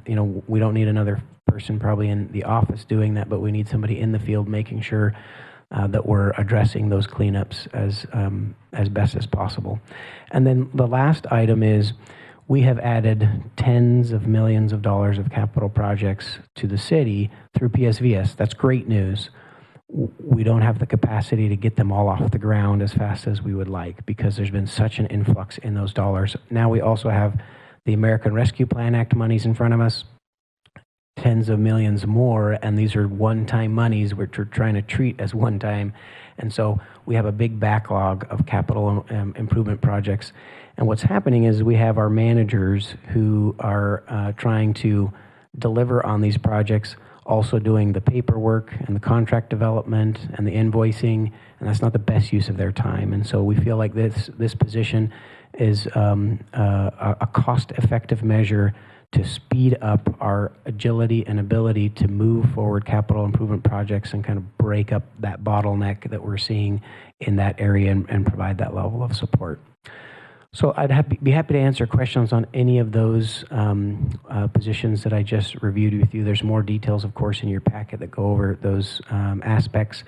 We don't need another person probably in the office doing that, but we need somebody in the field making sure that we're addressing those cleanups as best as possible. And then the last item is we have added tens of millions of dollars of capital projects to the city through PSVS. That's great news. We don't have the capacity to get them all off the ground as fast as we would like because there's been such an influx in those dollars. Now we also have the American Rescue Plan Act monies in front of us, tens of millions more, and these are one-time monies which we're trying to treat as one-time. And so we have a big backlog of capital improvement projects. And what's happening is we have our managers who are trying to deliver on these projects, also doing the paperwork and the contract development and the invoicing, and that's not the best use of their time. And so we feel like this position is a cost-effective measure to speed up our agility and ability to move forward capital improvement projects and kind of break up that bottleneck that we're seeing in that area and provide that level of support. So I'd be happy to answer questions on any of those positions that I just reviewed with you. There's more details, of course, in your packet that go over those aspects.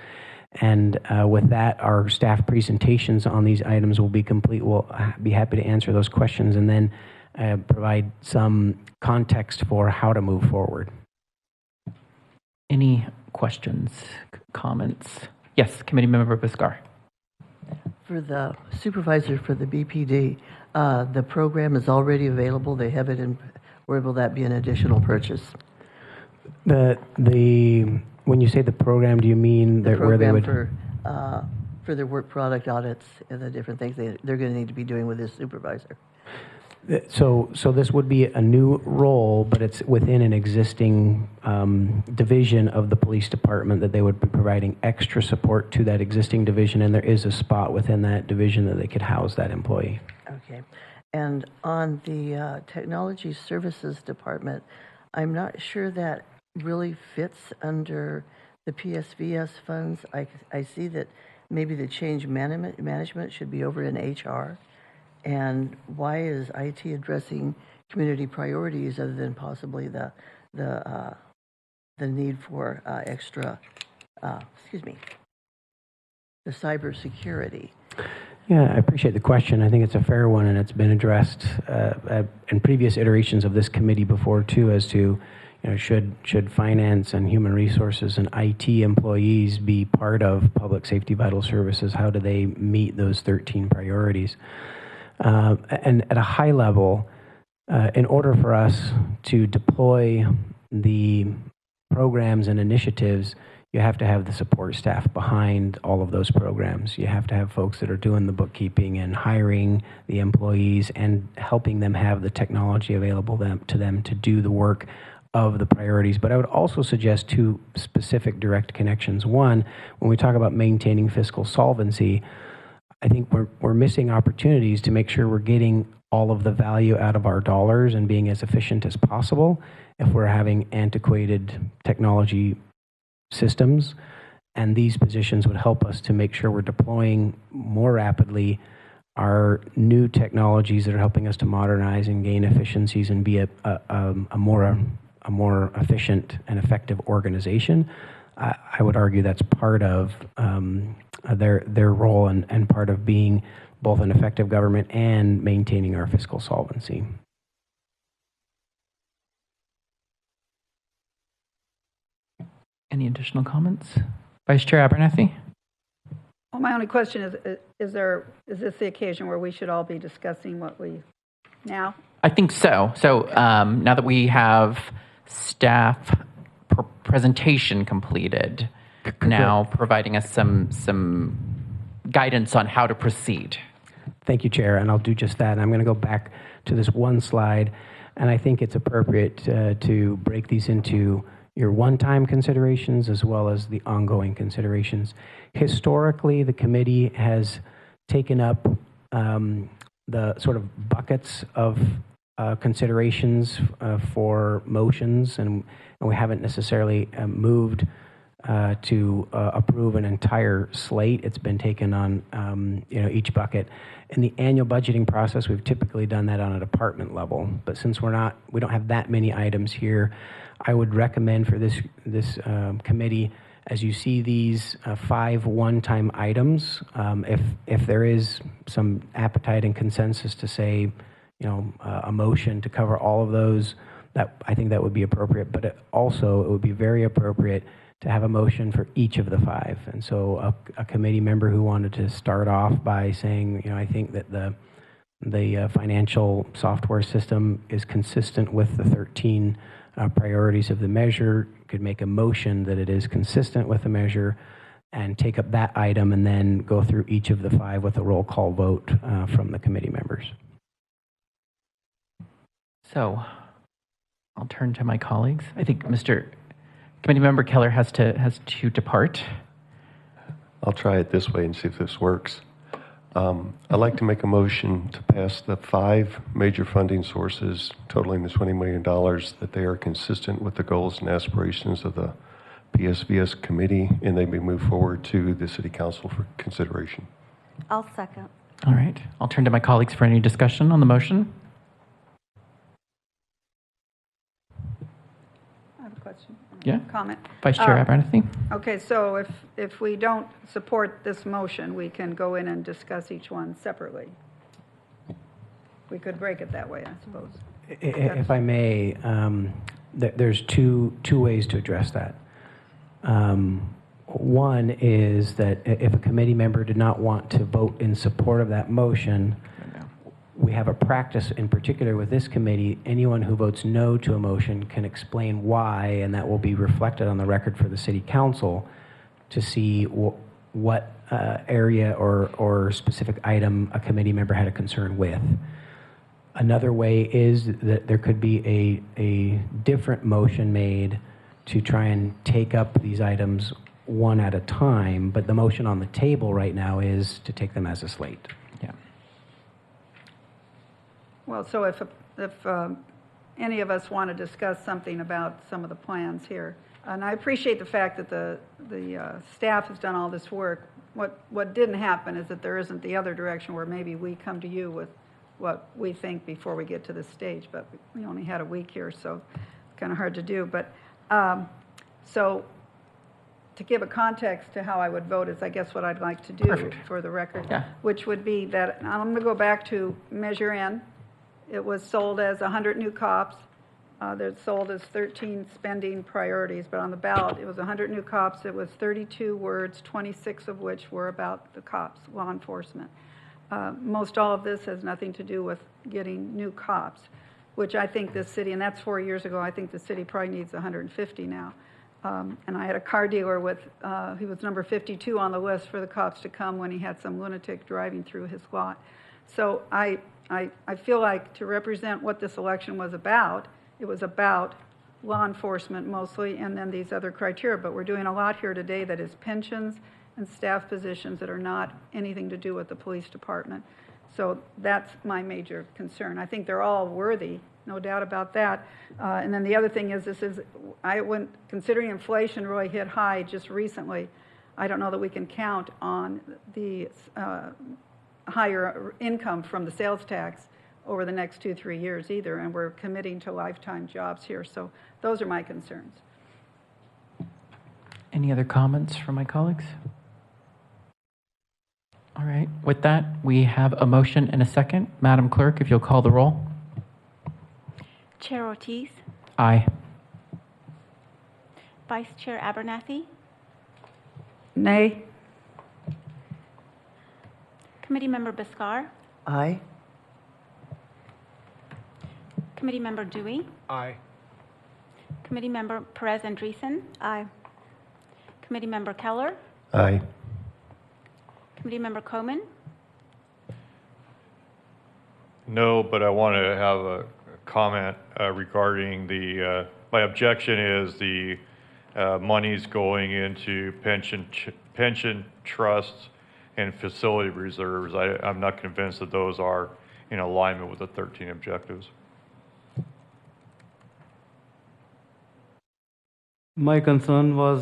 And with that, our staff presentations on these items will be complete. We'll be happy to answer those questions and then provide some context for how to move forward. Any questions, comments? Yes, Committee Member Biscar. For the supervisor for the BPD, the program is already available. They have it in, or will that be an additional purchase? When you say the program, do you mean The where they would? for their work product audits and the different things they're going to need to be doing with this supervisor. So this would be a new role, but it's within an existing division of the police department that they would be providing extra support to that existing division, and there is a spot within that division that they could house that employee. Okay. And on the technology services department, I'm not sure that really fits under the PSVS funds. I see that maybe the change management should be over in HR. And why is IT addressing community priorities other than possibly the need for extra, the cybersecurity? Yeah, I appreciate the question. I think it's a fair one, and it's been addressed in previous iterations of this committee before too, as to should finance and human resources and IT employees be part of public safety vital services? How do they meet those 13 priorities? And at a high level, in order for us to deploy the programs and initiatives, you have to have the support staff behind all of those programs. You have to have folks that are doing the bookkeeping and hiring the employees and helping them have the technology available to them to do the work of the priorities. But I would also suggest two specific direct connections. One, when we talk about maintaining fiscal solvency, I think we're missing opportunities to make sure we're getting all of the value out of our dollars and being as efficient as possible if we're having antiquated technology systems. And these positions would help us to make sure we're deploying more rapidly our new technologies that are helping us to modernize and gain efficiencies and be a more efficient and effective organization. I would argue that's part of their role and part of being both an effective government and maintaining our fiscal solvency. Any additional comments? Vice Chair Abernathy? Well, my only question is this the occasion where we should all be discussing what we now? I think so. So now that we have staff presentation completed, now providing us some guidance on how to proceed. Thank you, Chair, and I'll do just that. I'm going to go back to this one slide, and I think it's appropriate to break these into your one-time considerations as well as the ongoing considerations. Historically, the committee has taken up the sort of buckets of considerations for motions, and we haven't necessarily moved to approve an entire slate. It's been taken on each bucket. In the annual budgeting process, we've typically done that on a department level, but since we don't have that many items here, I would recommend for this committee, as you see these 5 one-time items, if there is some appetite and consensus to say, a motion to cover all of those, that I think that would be appropriate. But it would be very appropriate to have a motion for each of the 5. And so a committee member who wanted to start off by saying, I think that the financial software system is consistent with the 13 priorities of the measure, could make a motion that it is consistent with the measure and take up that item and then go through each of the 5 with a roll call vote from the committee members. So I'll turn to my colleagues. I think Mr. Committee Member Keller has to depart. I'll try it this way and see if this works. I'd like to make a motion to pass the 5 major funding sources totaling the $20 million, that they are consistent with the goals and aspirations of the PSVS committee, and they may move forward to the City Council for consideration. I'll second. All right. I'll turn to my colleagues for any discussion on the motion. I have a question. Yeah. Comment. Vice Chair Abernathy. Okay, so if we don't support this motion, we can go in and discuss each one separately. We could break it that way, I suppose. If I may, there's two ways to address that. One is that if a committee member did not want to vote in support of that motion, we have a practice in particular with this committee. Anyone who votes no to a motion can explain why, and that will be reflected on the record for the City Council to see what area or specific item a committee member had a concern with. Another way is that there could be a different motion made to try and take up these items one at a time, but the motion on the table right now is to take them as a slate. Yeah. Well, so if any of us want to discuss something about some of the plans here, and I appreciate the fact that the staff has done all this work. What didn't happen is that there isn't the other direction where maybe we come to you with what we think before we get to this stage, but we only had a week here, so it's kind of hard to do. But so to give a context to how I would vote is, I guess, what I'd like to do. Perfect. For the record, yeah. Which would be that I'm going to go back to Measure N. It was sold as 100 new cops. They're sold as 13 spending priorities, but on the ballot it was 100 new cops. It was 32 words, 26 of which were about the cops, law enforcement. Most all of this has nothing to do with getting new cops, which I think this city, and that's 4 years ago, I think the city probably needs 150 now. And I had a car dealer he was number 52 on the list for the cops to come when he had some lunatic driving through his lot. So I feel like to represent what this election was about, it was about law enforcement mostly, and then these other criteria. But we're doing a lot here today that is pensions and staff positions that are not anything to do with the police department. So that's my major concern. I think they're all worthy, no doubt about that. And then the other thing is, considering inflation really hit high just recently, I don't know that we can count on the higher income from the sales tax over the next 2-3 years either, and we're committing to lifetime jobs here. So those are my concerns. Any other comments from my colleagues? All right. With that, we have a motion and a second. Madam Clerk, if you'll call the roll. Chair Ortiz, Aye. Vice Chair Abernathy, Nay. Committee Member Biscar, Aye. Committee Member Dewey, Aye. Committee Member Perez Andreessen, Aye. Committee Member Keller, Aye. Committee Member Coleman, No, but I want to have a comment regarding the my objection is the money's going into pension trusts and facility reserves. I'm not convinced that those are in alignment with the 13 objectives. My concern was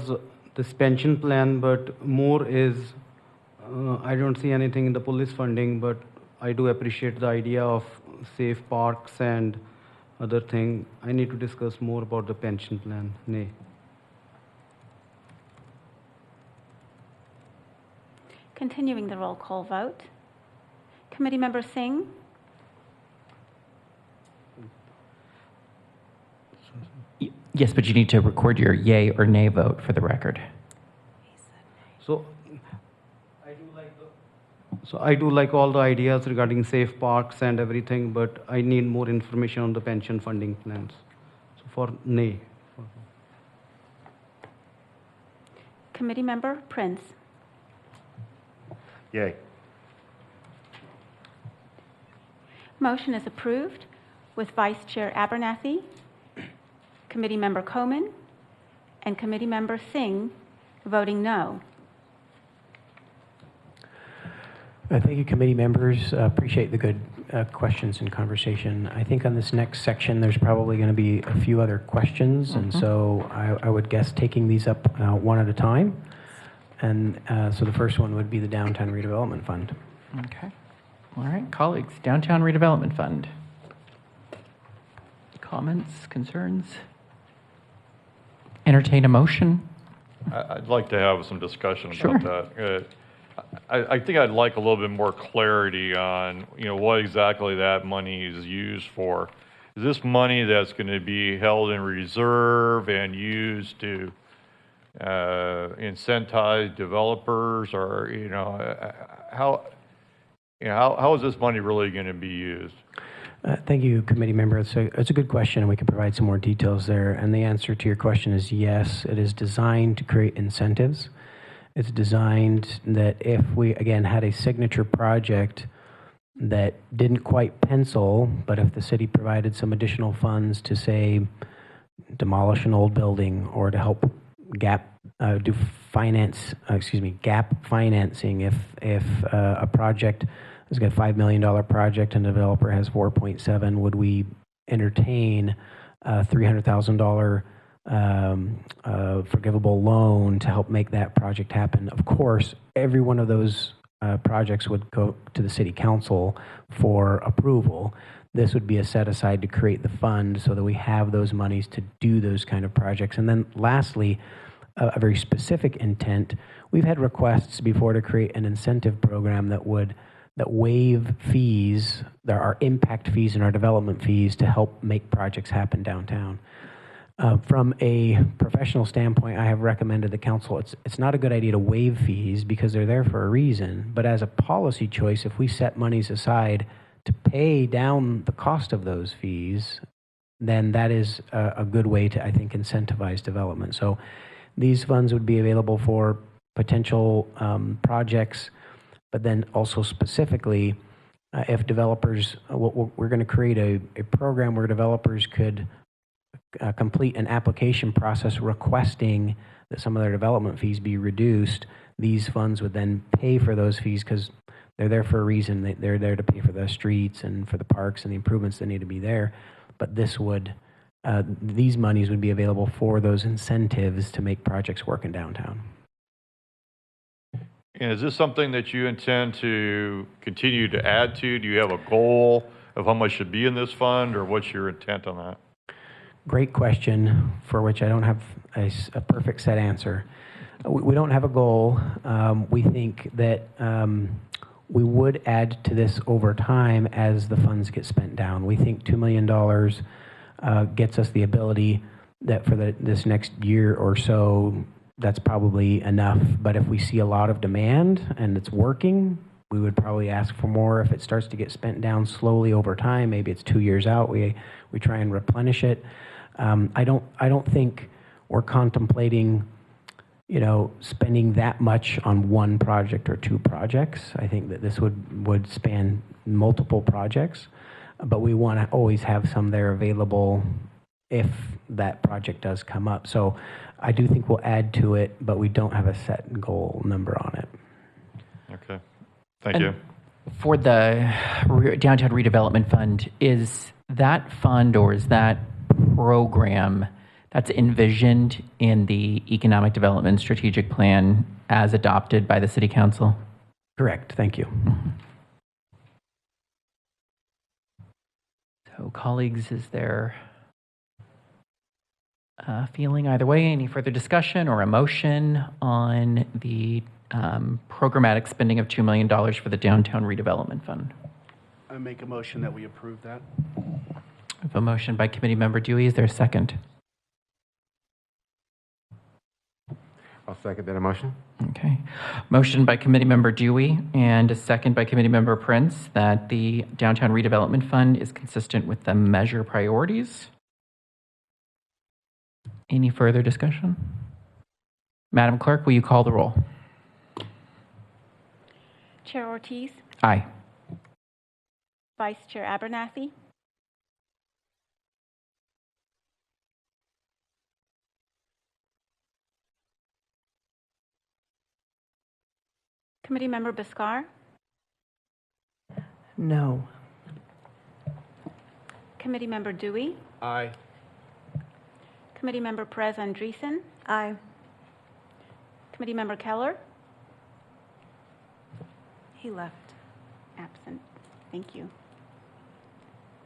this pension plan, but more is I don't see anything in the police funding, but I do appreciate the idea of safe parks and other thing. I need to discuss more about the pension plan. Nay. Continuing the roll call vote. Committee Member Singh? Yes, but you need to record your yay or nay vote for the record. So I do like all the ideas regarding safe parks and everything, but I need more information on the pension funding plans. So for nay. Committee Member Prince? Yay. Motion is approved with Vice Chair Abernathy, Committee Member Coleman, and Committee Member Singh voting no. Thank you, committee members. Appreciate the good questions and conversation. I think on this next section, there's probably going to be a few other questions, and so I would guess taking these up one at a time. And so the first one would be the Downtown Redevelopment Fund. Okay. All right, colleagues, Downtown Redevelopment Fund. Comments, concerns? Entertain a motion? I'd like to have some discussion about that. I think I'd like a little bit more clarity on, what exactly that money is used for. Is this money that's going to be held in reserve and used to incentivize developers, or how is this money really going to be used? Thank you, committee member. It's a good question, and we can provide some more details there. And the answer to your question is yes. It is designed to create incentives. It's designed that if we, again, had a signature project that didn't quite pencil, but if the city provided some additional funds to, say, demolish an old building or to help gap financing, if a project has got a $5 million project and the developer has 4.7, would we entertain a $300,000 forgivable loan to help make that project happen? Of course, every one of those projects would go to the city council for approval. This would be a set aside to create the fund so that we have those monies to do those kind of projects. And then lastly, a very specific intent. We've had requests before to create an incentive program that waive fees. There are impact fees and our development fees to help make projects happen downtown. From a professional standpoint, I have recommended the council, it's not a good idea to waive fees because they're there for a reason, but as a policy choice, if we set monies aside to pay down the cost of those fees, then that is a good way to, I think, incentivize development. So these funds would be available for potential projects, but then also specifically, if developers, we're going to create a program where developers could complete an application process requesting that some of their development fees be reduced. These funds would then pay for those fees because they're there for a reason. They're there to pay for the streets and for the parks and the improvements that need to be there. But this would, these monies would be available for those incentives to make projects work in downtown. And is this something that you intend to continue to add to? Do you have a goal of how much should be in this fund, or what's your intent on that? Great question, for which I don't have a perfect set answer. We don't have a goal. We think that we would add to this over time as the funds get spent down. We think $2 million gets us the ability that for this next year or so, that's probably enough. But if we see a lot of demand and it's working, we would probably ask for more. If it starts to get spent down slowly over time, maybe it's 2 years out, we try and replenish it. I don't think we're contemplating, spending that much on one project or two projects. I think that this would span multiple projects, but we want to always have some there available if that project does come up. So I do think we'll add to it, but we don't have a set goal number on it. Okay. Thank you. For the Downtown Redevelopment Fund, is that fund or is that program that's envisioned in the Economic Development Strategic Plan as adopted by the City Council? Correct. Thank you. So, colleagues, is there a feeling either way? Any further discussion or a motion on the programmatic spending of $2 million for the Downtown Redevelopment Fund? I make a motion that we approve that. I have a motion by Committee Member Dewey. Is there a second? I'll second that motion. Okay. Motion by Committee Member Dewey and a second by Committee Member Prince that the Downtown Redevelopment Fund is consistent with the measure priorities. Any further discussion? Madam Clerk, will you call the roll? Chair Ortiz, Aye. Vice Chair Abernathy, Committee Member Biscar, No. Committee Member Dewey, Aye. Committee Member Perez Andreessen, Aye. Committee Member Keller, He left. absent. Thank you.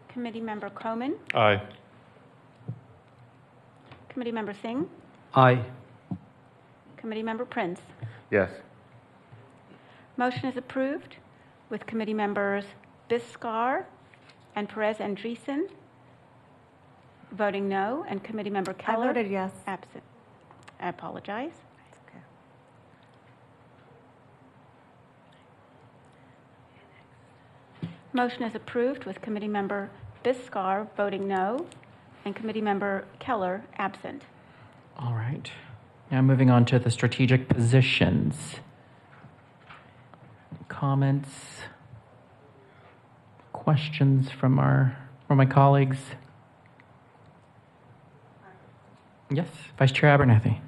Committee Member Croman, Aye. Committee Member Singh, Aye. Committee Member Prince. Yes. Motion is approved with Committee Members Biscar and Perez Andreessen voting no, and Committee Member Keller. I voted yes. Absent. I apologize. Okay. Motion is approved with Committee Member Biscar voting no, and Committee Member Keller absent. All right. Now moving on to the strategic positions. Comments, questions from my colleagues? Yes, Vice Chair Abernathy.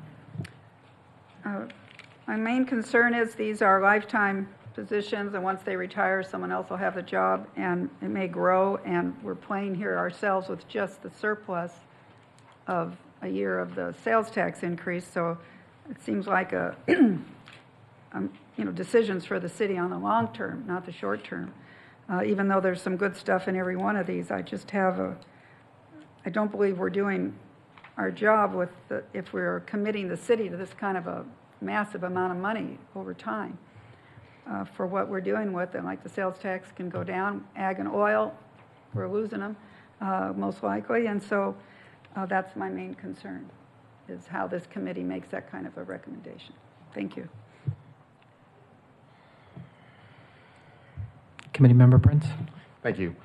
My main concern is these are lifetime positions, and once they retire, someone else will have the job, and it may grow, and we're playing here ourselves with just the surplus of a year of the sales tax increase. So it seems like decisions for the city on the long term, not the short term. Even though there's some good stuff in every one of these, I don't believe we're doing our job if we're committing the city to this kind of a massive amount of money over time for what we're doing with it. Like the sales tax can go down, ag and oil, we're losing them most likely. And so that's my main concern, is how this committee makes that kind of a recommendation. Thank you. Committee Member Prince. Thank you.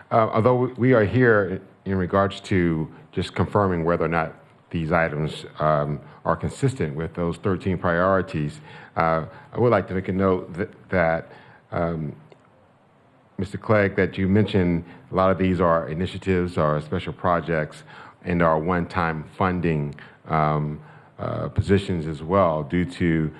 Although we are here in regards to just confirming whether or not these items are consistent with those 13 priorities, I would like to make a note that Mr. Clegg, that you mentioned a lot of these are initiatives or special projects and are one-time funding positions as well due to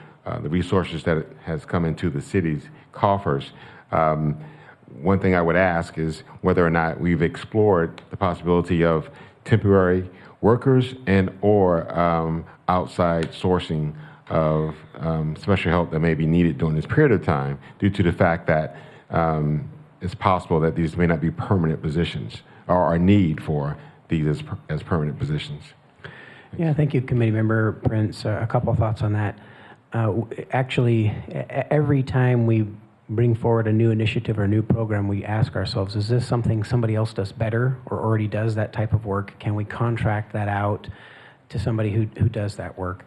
the resources that has come into the city's coffers. One thing I would ask is whether or not we've explored the possibility of temporary workers and or outside sourcing of special help that may be needed during this period of time due to the fact that it's possible that these may not be permanent positions or a need for these as permanent positions. Yeah, thank you, Committee Member Prince. A couple of thoughts on that. Actually, every time we bring forward a new initiative or a new program, we ask ourselves, is this something somebody else does better or already does that type of work? Can we contract that out to somebody who does that work?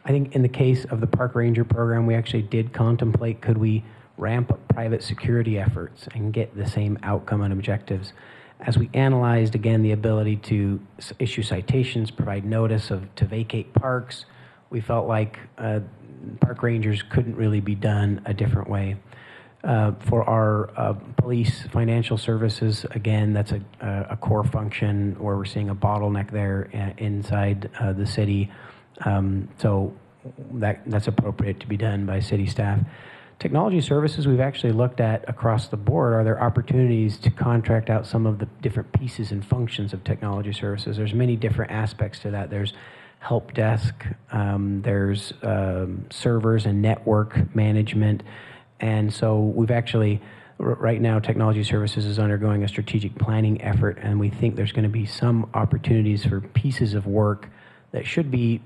I think in the case of the Park Ranger program, we actually did contemplate, could we ramp up private security efforts and get the same outcome and objectives? As we analyzed, again, the ability to issue citations, provide notice to vacate parks, we felt like park rangers couldn't really be done a different way. For our police financial services, again, that's a core function where we're seeing a bottleneck there inside the city. So that's appropriate to be done by city staff. Technology services, we've actually looked at across the board. Are there opportunities to contract out some of the different pieces and functions of technology services? There's many different aspects to that. There's help desk, there's servers and network management. And so we've actually, right now, technology services is undergoing a strategic planning effort, and we think there's going to be some opportunities for pieces of work that should be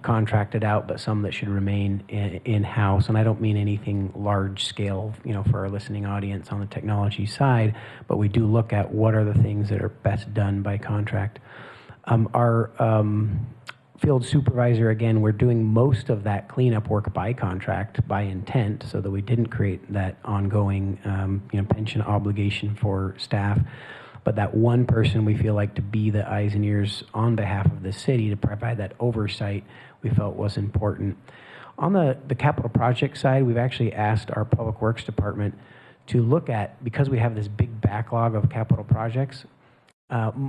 contracted out, but some that should remain in-house. And I don't mean anything large scale, for our listening audience on the technology side, but we do look at what are the things that are best done by contract. Our field supervisor, again, we're doing most of that cleanup work by contract, by intent, so that we didn't create that ongoing pension obligation for staff. But that one person we feel like to be the eyes and ears on behalf of the city to provide that oversight we felt was important. On the capital project side, we've actually asked our Public Works Department to look at, because we have this big backlog of capital projects,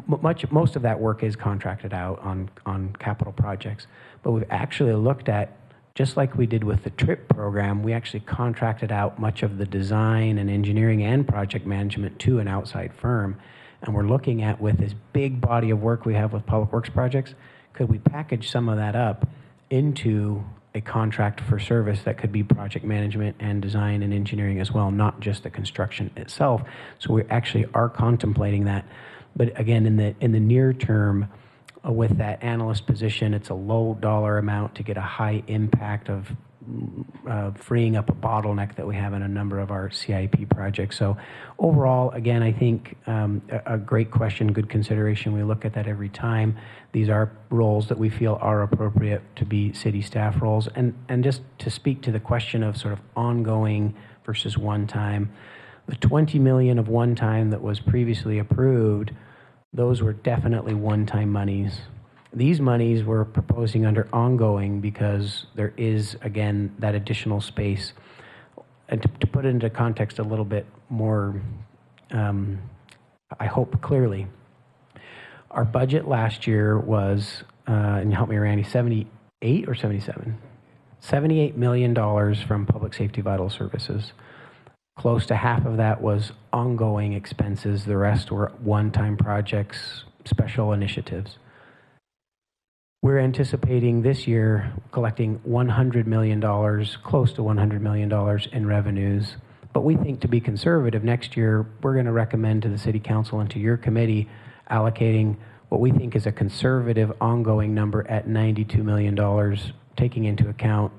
most of that work is contracted out on capital projects. But we've actually looked at, just like we did with the TRIP program, we actually contracted out much of the design and engineering and project management to an outside firm. And we're looking at, with this big body of work we have with public works projects, could we package some of that up into a contract for service that could be project management and design and engineering as well, not just the construction itself. So we actually are contemplating that. But again, in the near term, with that analyst position, it's a low dollar amount to get a high impact of freeing up a bottleneck that we have in a number of our CIP projects. So overall, again, I think a great question, good consideration. We look at that every time. These are roles that we feel are appropriate to be city staff roles. And just to speak to the question of sort of ongoing versus one time, the $20 million of one time that was previously approved, those were definitely one-time monies. These monies we're proposing under ongoing because there is, again, that additional space. And to put it into context a little bit more, I hope clearly, our budget last year was, and help me, Randy, 78 or 77? $78 million from Public Safety Vital Services. Close to half of that was ongoing expenses. The rest were one-time projects, special initiatives. We're anticipating this year collecting $100 million, close to $100 million in revenues. But we think, to be conservative, next year we're going to recommend to the City Council and to your committee allocating what we think is a conservative ongoing number at $92 million, taking into account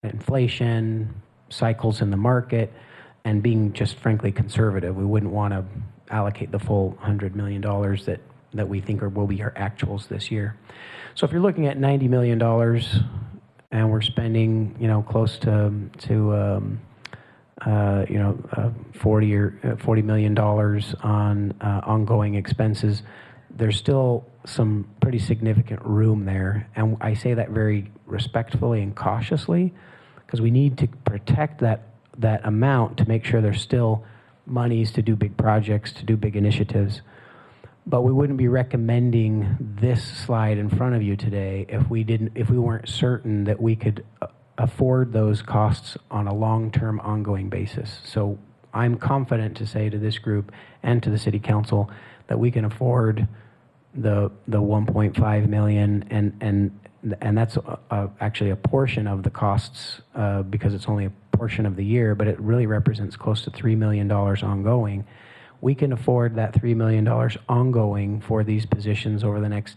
inflation, cycles in the market, and being just frankly conservative. We wouldn't want to allocate the full $100 million that we think will be our actuals this year. So if you're looking at $90 million and we're spending, close to $40 million on ongoing expenses, there's still some pretty significant room there. And I say that very respectfully and cautiously because we need to protect that amount to make sure there's still monies to do big projects, to do big initiatives. But we wouldn't be recommending this slide in front of you today if we weren't certain that we could afford those costs on a long-term ongoing basis. So I'm confident to say to this group and to the City Council that we can afford the 1.5 million, and that's actually a portion of the costs because it's only a portion of the year, but it really represents close to $3 million ongoing. We can afford that $3 million ongoing for these positions over the next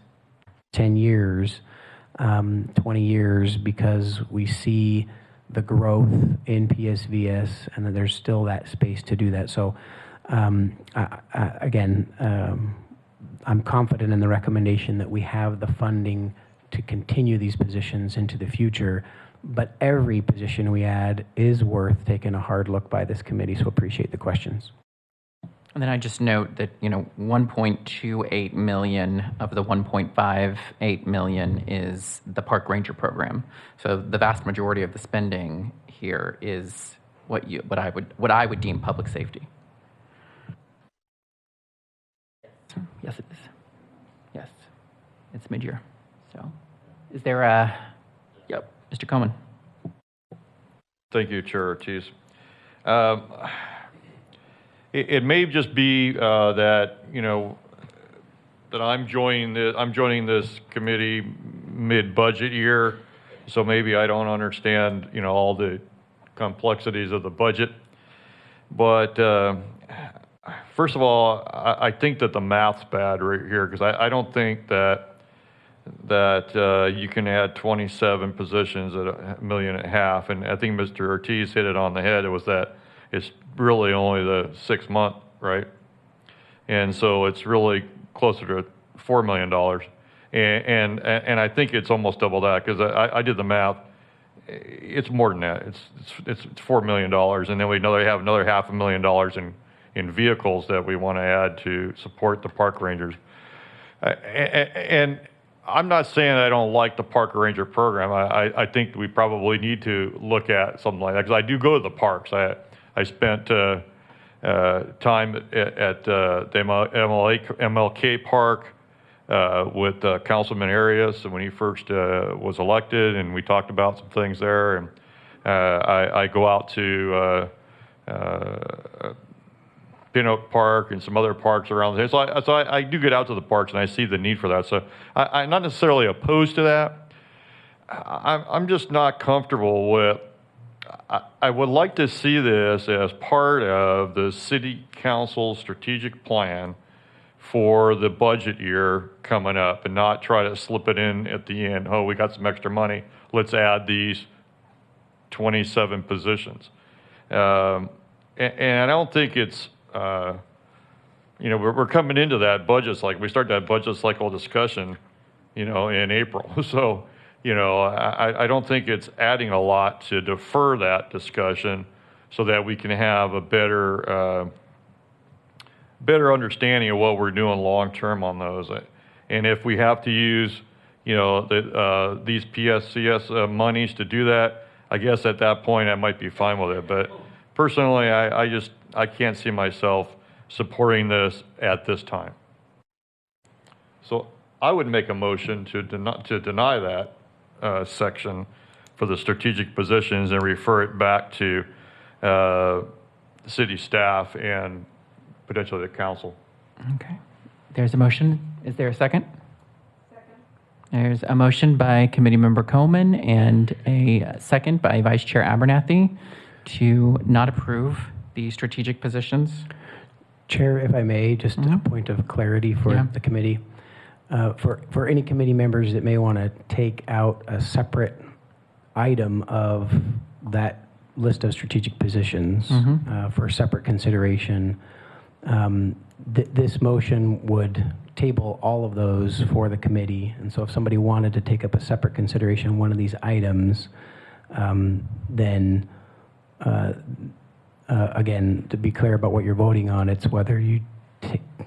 10 years, 20 years, because we see the growth in PSVS and that there's still that space to do that. So again, I'm confident in the recommendation that we have the funding to continue these positions into the future, but every position we add is worth taking a hard look by this committee, so appreciate the questions. And then I just note that, 1.28 million of the 1.58 million is the park ranger program. So the vast majority of the spending here is what I would deem public safety. Yes, it is. Yes, it's mid-year. So, is there a? Yep, Mr. Coleman. Thank you, Chair Ortiz. It may just be that that I'm joining this committee mid-budget year, so maybe I don't understand all the complexities of the budget. But first of all, I think that the math's bad right here, because I don't think that you can add 27 positions at $1.5 million, and I think Mr. Ortiz hit it on the head. It was that it's really only the 6 month, right? And so it's really closer to $4 million, and I think it's almost double that, because I did the math. It's more than that. It's $4 million, and then we have another $500,000 in vehicles that we want to add to support the park rangers. And I'm not saying I don't like the park ranger program. I think we probably need to look at something like that, because I do go to the parks. I spent time at the MLK Park with Councilman Arias when he first was elected, and we talked about some things there. And I go out to Pin Oak Park and some other parks around there. So I do get out to the parks, and I see the need for that. So I'm not necessarily opposed to that. I'm just not comfortable with. I would like to see this as part of the city council strategic plan for the budget year coming up, and not try to slip it in at the end. Oh, we got some extra money. Let's add these 27 positions. And I don't think it's, we're coming into that budget cycle. We start that budget cycle discussion, in April. So, I don't think it's adding a lot to defer that discussion so that we can have a better understanding of what we're doing long term on those. And if we have to use, these PSCS monies to do that, I guess at that point I might be fine with it. But personally, I can't see myself supporting this at this time. So I would make a motion to deny that section for the strategic positions and refer it back to city staff and potentially the council. Okay. There's a motion. Is there a second? Second. There's a motion by Committee Member Coleman and a second by Vice Chair Abernathy to not approve the strategic positions. Chair, if I may, just a point of clarity for the committee. For any committee members that may want to take out a separate item of that list of strategic positions for separate consideration, this motion would table all of those for the committee. And so if somebody wanted to take up a separate consideration one of these items, then again, to be clear about what you're voting on, it's whether you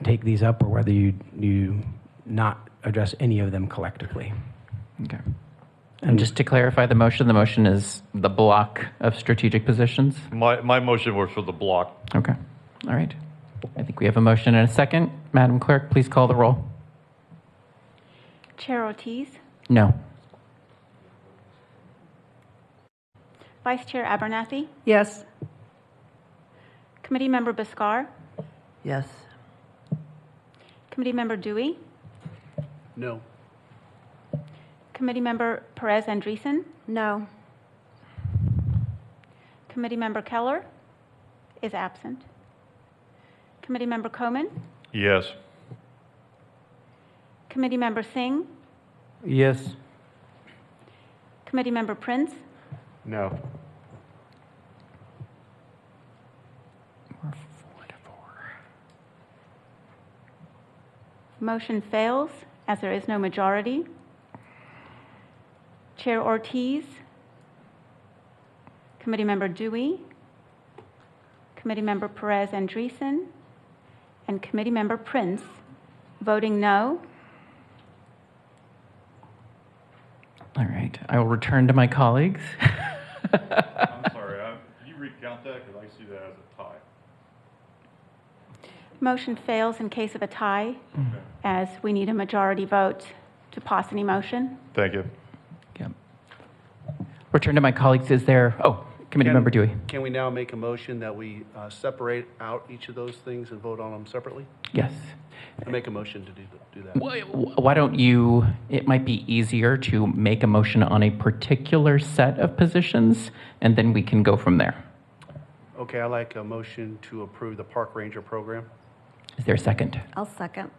take these up or whether you not address any of them collectively. Okay. And just to clarify the motion is the block of strategic positions? My motion was for the block. Okay. All right. I think we have a motion and a second. Madam Clerk, please call the roll. Chair Ortiz, No. Vice Chair Abernathy, Yes. Committee Member Biscar, Yes. Committee Member Dewey, No. Committee Member Perez Andreessen, No. Committee Member Keller is absent. Committee Member Coleman, Yes. Committee Member Singh, Yes. Committee Member Prince, No. motion fails as there is no majority. Chair Ortiz, Committee Member Dewey, Committee Member Perez Andreessen, and Committee Member Prince voting no. All right. I will return to my colleagues. I'm sorry. Can you count that? Because I see that as a tie. Motion fails in case of a tie, as we need a majority vote to pass any motion. Thank you. Yeah. Return to my colleagues. Is there, Committee Member Dewey. Can we now make a motion that we separate out each of those things and vote on them separately? Yes. I make a motion to do that. Why don't you, it might be easier to make a motion on a particular set of positions, and then we can go from there. Okay, I like a motion to approve the Park Ranger program. Is there a second? I'll second.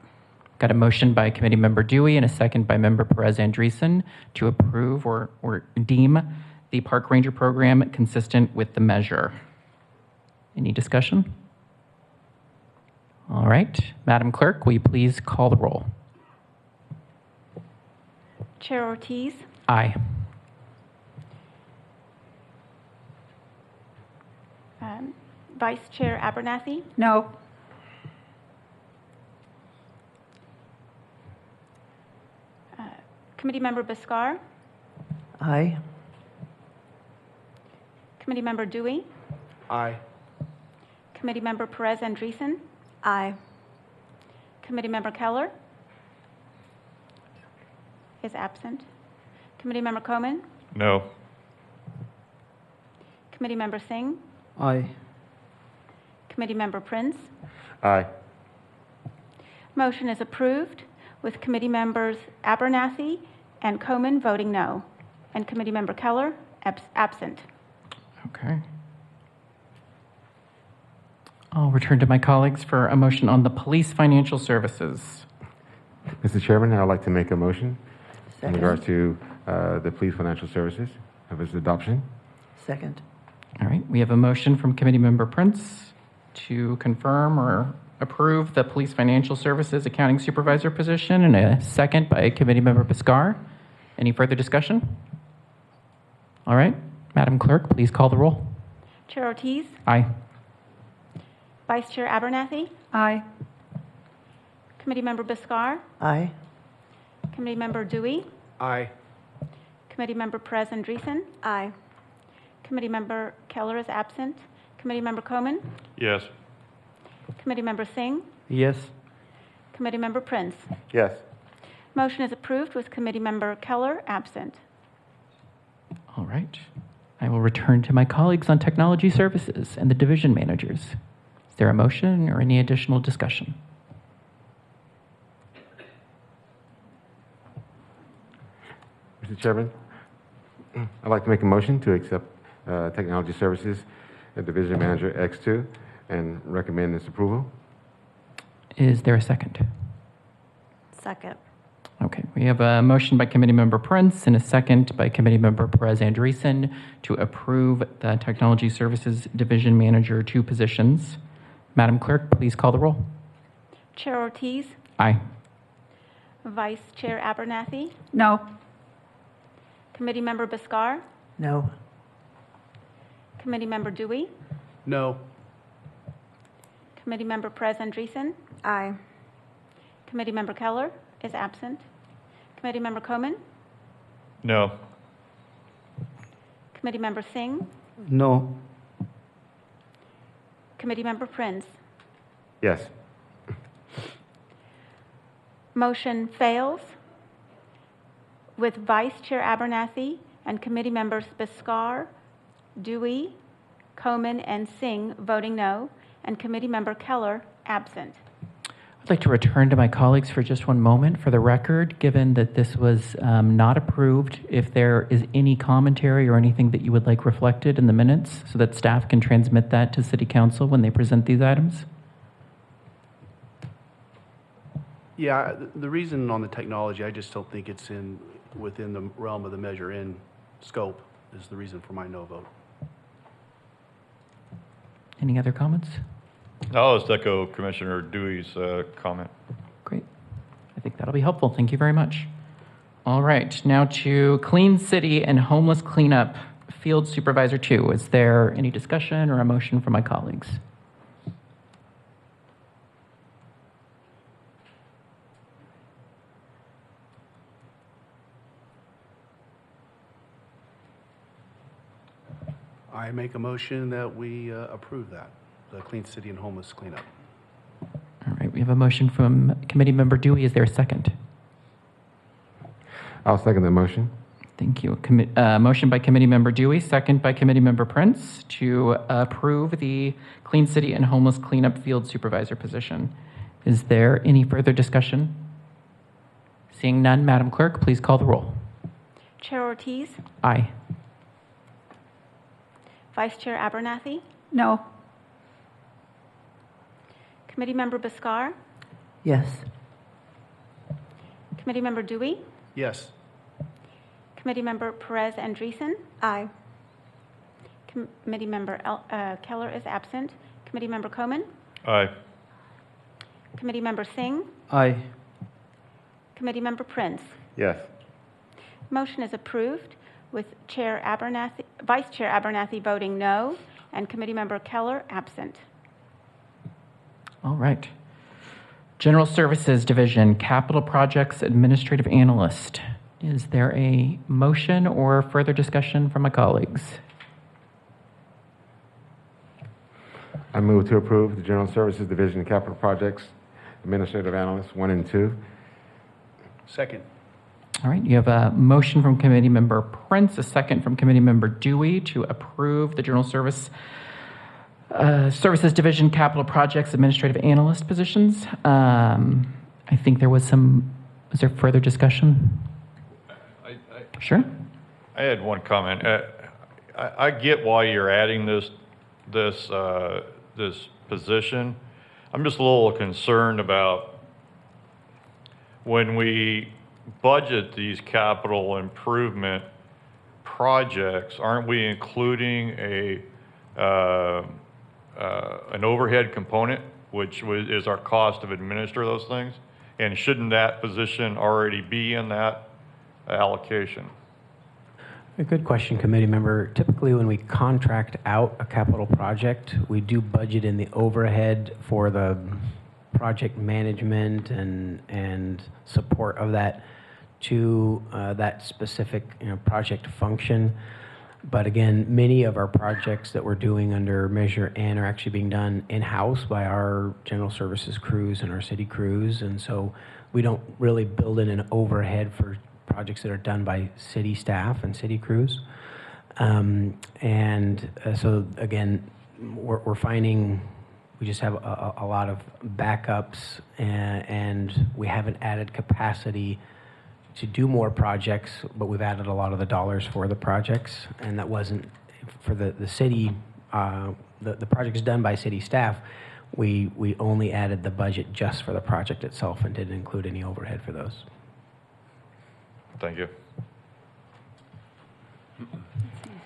Got a motion by Committee Member Dewey and a second by Member Perez Andreessen to approve or deem the Park Ranger program consistent with the measure. Any discussion? All right. Madam Clerk, will you please call the roll? Chair Ortiz, Aye. Vice Chair Abernathy, No. Committee Member Biscar, Aye. Committee Member Dewey, Aye. Committee Member Perez Andreessen, Aye. Committee Member Keller is absent. Committee Member Coman, No. Committee Member Singh, Aye. Committee Member Prince. Aye. Motion is approved with Committee Members Abernathy and Coman voting no, and Committee Member Keller absent. Okay. I'll return to my colleagues for a motion on the police financial services. Mr. Chairman, I'd like to make a motion in Second. regards to the police financial services of its adoption. Second. All right, we have a motion from Committee Member Prince to confirm or approve the police financial services accounting supervisor position, and a second by Committee Member Biscar. Any further discussion? All right, Madam Clerk, please call the roll. Chair Ortiz, Aye. Vice Chair Abernathy, Aye. Committee Member Biscar, Aye. Committee Member Dewey, Aye. Committee Member Perez Andreessen, Aye. Committee Member Keller is absent. Committee Member Coman, Yes. Committee Member Singh, Yes. Committee Member Prince. Yes. Motion is approved with Committee Member Keller absent. All right. I will return to my colleagues on technology services and the division managers. Is there a motion or any additional discussion? Mr. Chairman, I'd like to make a motion to accept Technology Services Division Manager X2 and recommend its approval. Is there a second? Second. Okay, we have a motion by Committee Member Prince and a second by Committee Member Perez Andreessen to approve the Technology Services Division Manager 2 positions. Madam Clerk, please call the roll. Chair Ortiz, Aye. Vice Chair Abernathy, No. Committee Member Biscar, No. Committee Member Dewey, No. Committee Member Perez Andreessen, Aye. Committee Member Keller is absent. Committee Member Coman, No. Committee Member Singh, No. Committee Member Prince. Yes. Motion fails with Vice Chair Abernathy and Committee Members Biscar, Dewey, Coman, and Singh voting no, and Committee Member Keller absent. I'd like to return to my colleagues for just one moment. For the record, given that this was not approved, if there is any commentary or anything that you would like reflected in the minutes so that staff can transmit that to City Council when they present these items? Yeah, the reason on the technology, I just don't think it's within the realm of the measure in scope is the reason for my no vote. Any other comments? I'll just echo Commissioner Dewey's comment. Great. I think that'll be helpful. Thank you very much. All right, now to Clean City and Homeless Cleanup, Field Supervisor 2. Is there any discussion or a motion from my colleagues? I I make a motion that we approve that, the Clean City and Homeless Cleanup. All right, we have a motion from Committee Member Dewey. Is there a second? I'll second the motion. Thank you. Motion by Committee Member Dewey, second by Committee Member Prince to approve the Clean City and Homeless Cleanup Field Supervisor position. Is there any further discussion? Seeing none, Madam Clerk, please call the roll. Chair Ortiz, Aye. Vice Chair Abernathy, No. Committee Member Biscar, Yes. Committee Member Dewey, Yes. Committee Member Perez Andreessen, Aye. Committee Member Keller is absent, Committee Member Coman, Aye. Committee Member Singh, Aye. Committee Member Prince. Yes. Motion is approved with Vice Chair Abernathy voting no and Committee Member Keller absent. All right. General Services Division, Capital Projects Administrative Analyst. Is there a motion or further discussion from my colleagues? I move to approve the General Services Division Capital Projects Administrative Analysts 1 and 2. Second. All right, you have a motion from Committee Member Prince, a second from Committee Member Dewey to approve the General Services Division Capital Projects Administrative Analyst positions. I think there was there further discussion? Sure. I had one comment. I get why you're adding this position. I'm just a little concerned about when we budget these capital improvement projects, aren't we including an overhead component, which is our cost to administer those things? And shouldn't that position already be in that allocation? A good question, committee member. Typically, when we contract out a capital project, we do budget in the overhead for the project management and support of that to that specific project function. But again, many of our projects that we're doing under Measure N are actually being done in-house by our general services crews and our city crews, and so we don't really build in an overhead for projects that are done by city staff and city crews. So again, we're finding we just have a lot of backups, and we haven't added capacity to do more projects, but we've added a lot of the dollars for the projects, and that wasn't for the city. The projects done by city staff, we only added the budget just for the project itself and didn't include any overhead for those. Thank you.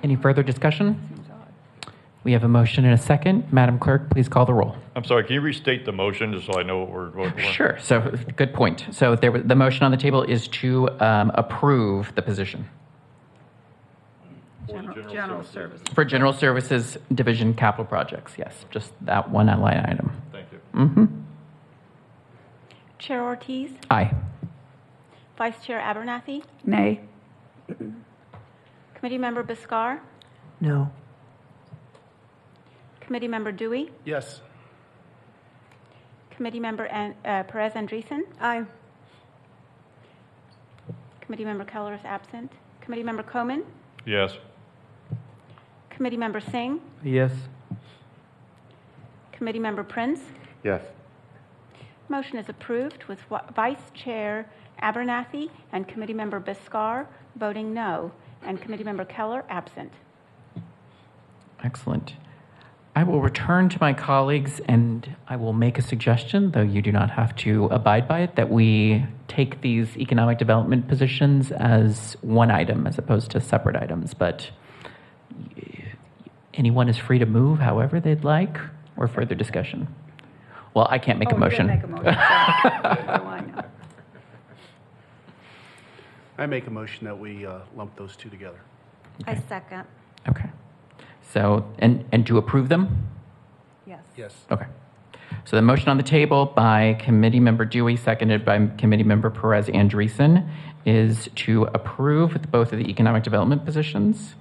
Any further discussion? We have a motion and a second. Madam Clerk, please call the roll. I'm sorry, can you restate the motion just so I know what we're voting for? Sure. So, good point. So, the motion on the table is to approve the position. General Services. For General Services Division Capital Projects, yes. Just that one line item. Thank you. Mm-hmm. Chair Ortiz, Aye. Vice Chair Abernathy, Nay. Committee Member Biscar, No. Committee Member Dewey, Yes. Committee Member Perez Andreessen, Aye. Committee Member Keller is absent, Committee Member Coman, Yes. Committee Member Singh, Yes. Committee Member Prince. Yes. Motion is approved with Vice Chair Abernathy and Committee Member Biscar voting no, and Committee Member Keller absent. Excellent. I will return to my colleagues and I will make a suggestion, though you do not have to abide by it, that we take these economic development positions as one item as opposed to separate items. But anyone is free to move however they'd like, or further discussion. Well, I can't make a motion. You didn't make a motion. Sorry. I know. I make a motion that we lump those two together. I second. Okay. So, and to approve them? Yes. Yes. Okay. So the motion on the table by Committee Member Dewey, seconded by Committee Member Perez Andreessen, is to approve both of the economic development positions.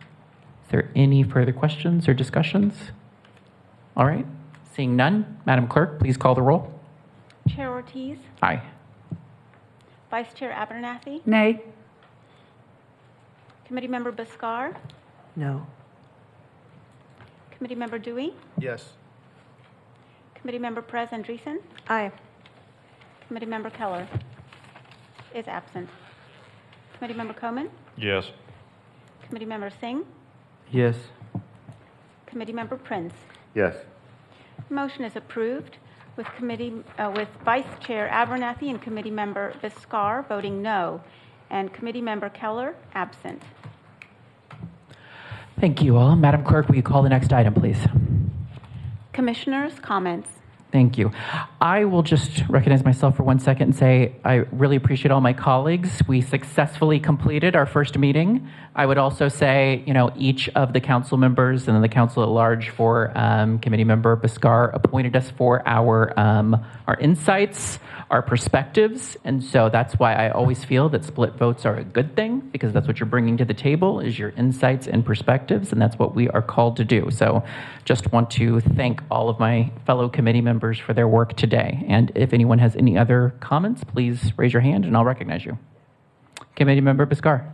Is there any further questions or discussions? All right. Seeing none, Madam Clerk, please call the roll. Chair Ortiz, Aye. Vice Chair Abernathy, Nay. Committee Member Biscar, No. Committee Member Dewey, Yes. Committee Member Perez Andreessen, Aye. Committee Member Keller is absent. Committee Member Coman, Yes. Committee Member Singh, Yes. Committee Member Prince. Yes. Motion is approved with with Vice Chair Abernathy and Committee Member Biscar voting no, and Committee Member Keller absent. Thank you all. Madam Clerk, will you call the next item, please? Commissioners' comments. Thank you. I will just recognize myself for 1 second and say I really appreciate all my colleagues. We successfully completed our first meeting. I would also say, each of the council members and then the council at large for Committee Member Biscar appointed us for our insights, our perspectives, and so that's why I always feel that split votes are a good thing, because that's what you're bringing to the table is your insights and perspectives, and that's what we are called to do. So just want to thank all of my fellow committee members for their work today. And if anyone has any other comments, please raise your hand and I'll recognize you. Committee Member Biscar.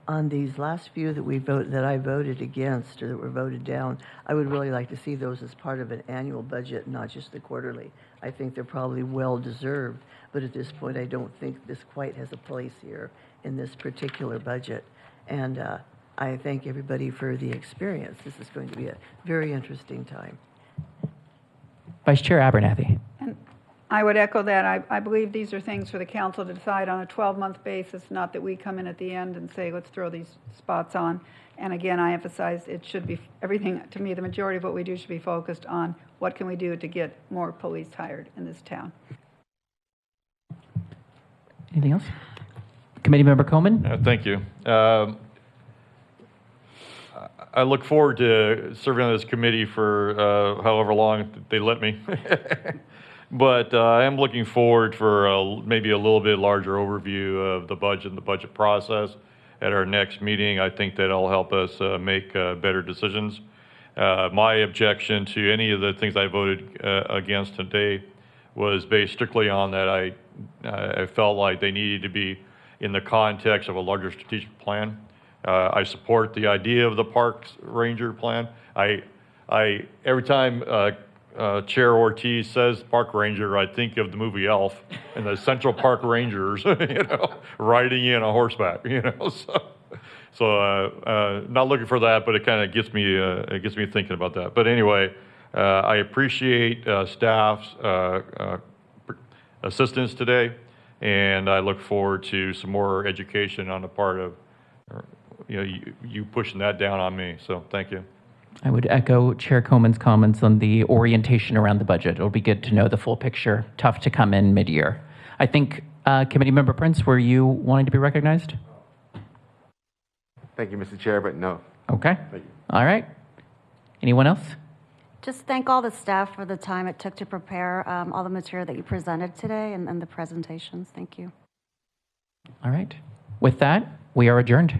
On these last few that I voted against or that were voted down, I would really like to see those as part of an annual budget, not just the quarterly. I think they're probably well deserved, but at this point, I don't think this quite has a place here in this particular budget. And I thank everybody for the experience. This is going to be a very interesting time. Vice Chair Abernathy. And I would echo that. I believe these are things for the council to decide on a 12-month basis, not that we come in at the end and say, let's throw these spots on. And again, I emphasize it should be everything, to me, the majority of what we do should be focused on what can we do to get more police hired in this town. Anything else? Committee Member Coman? Thank you. I look forward to serving on this committee for however long they let me. But I am looking forward for maybe a little bit larger overview of the budget and the budget process at our next meeting. I think that'll help us make better decisions. My objection to any of the things I voted against today was based strictly on that I felt like they needed to be in the context of a larger strategic plan. I support the idea of the Parks Ranger plan. Every time Chair Ortiz says Park Ranger, I think of the movie Elf and the Central Park Rangers, riding in on horseback, So not looking for that, but it kind of gets me thinking about that. But anyway, I appreciate staff's assistance today, and I look forward to some more education on the part of you pushing that down on me. So thank you. I would echo Chair Coman's comments on the orientation around the budget. It'll be good to know the full picture. Tough to come in mid-year. I think, Committee Member Prince, were you wanting to be recognized? Thank you, Mr. Chair, but no. Okay. Thank you. All right. Anyone else? Just thank all the staff for the time it took to prepare all the material that you presented today and the presentations. Thank you. All right. With that, we are adjourned.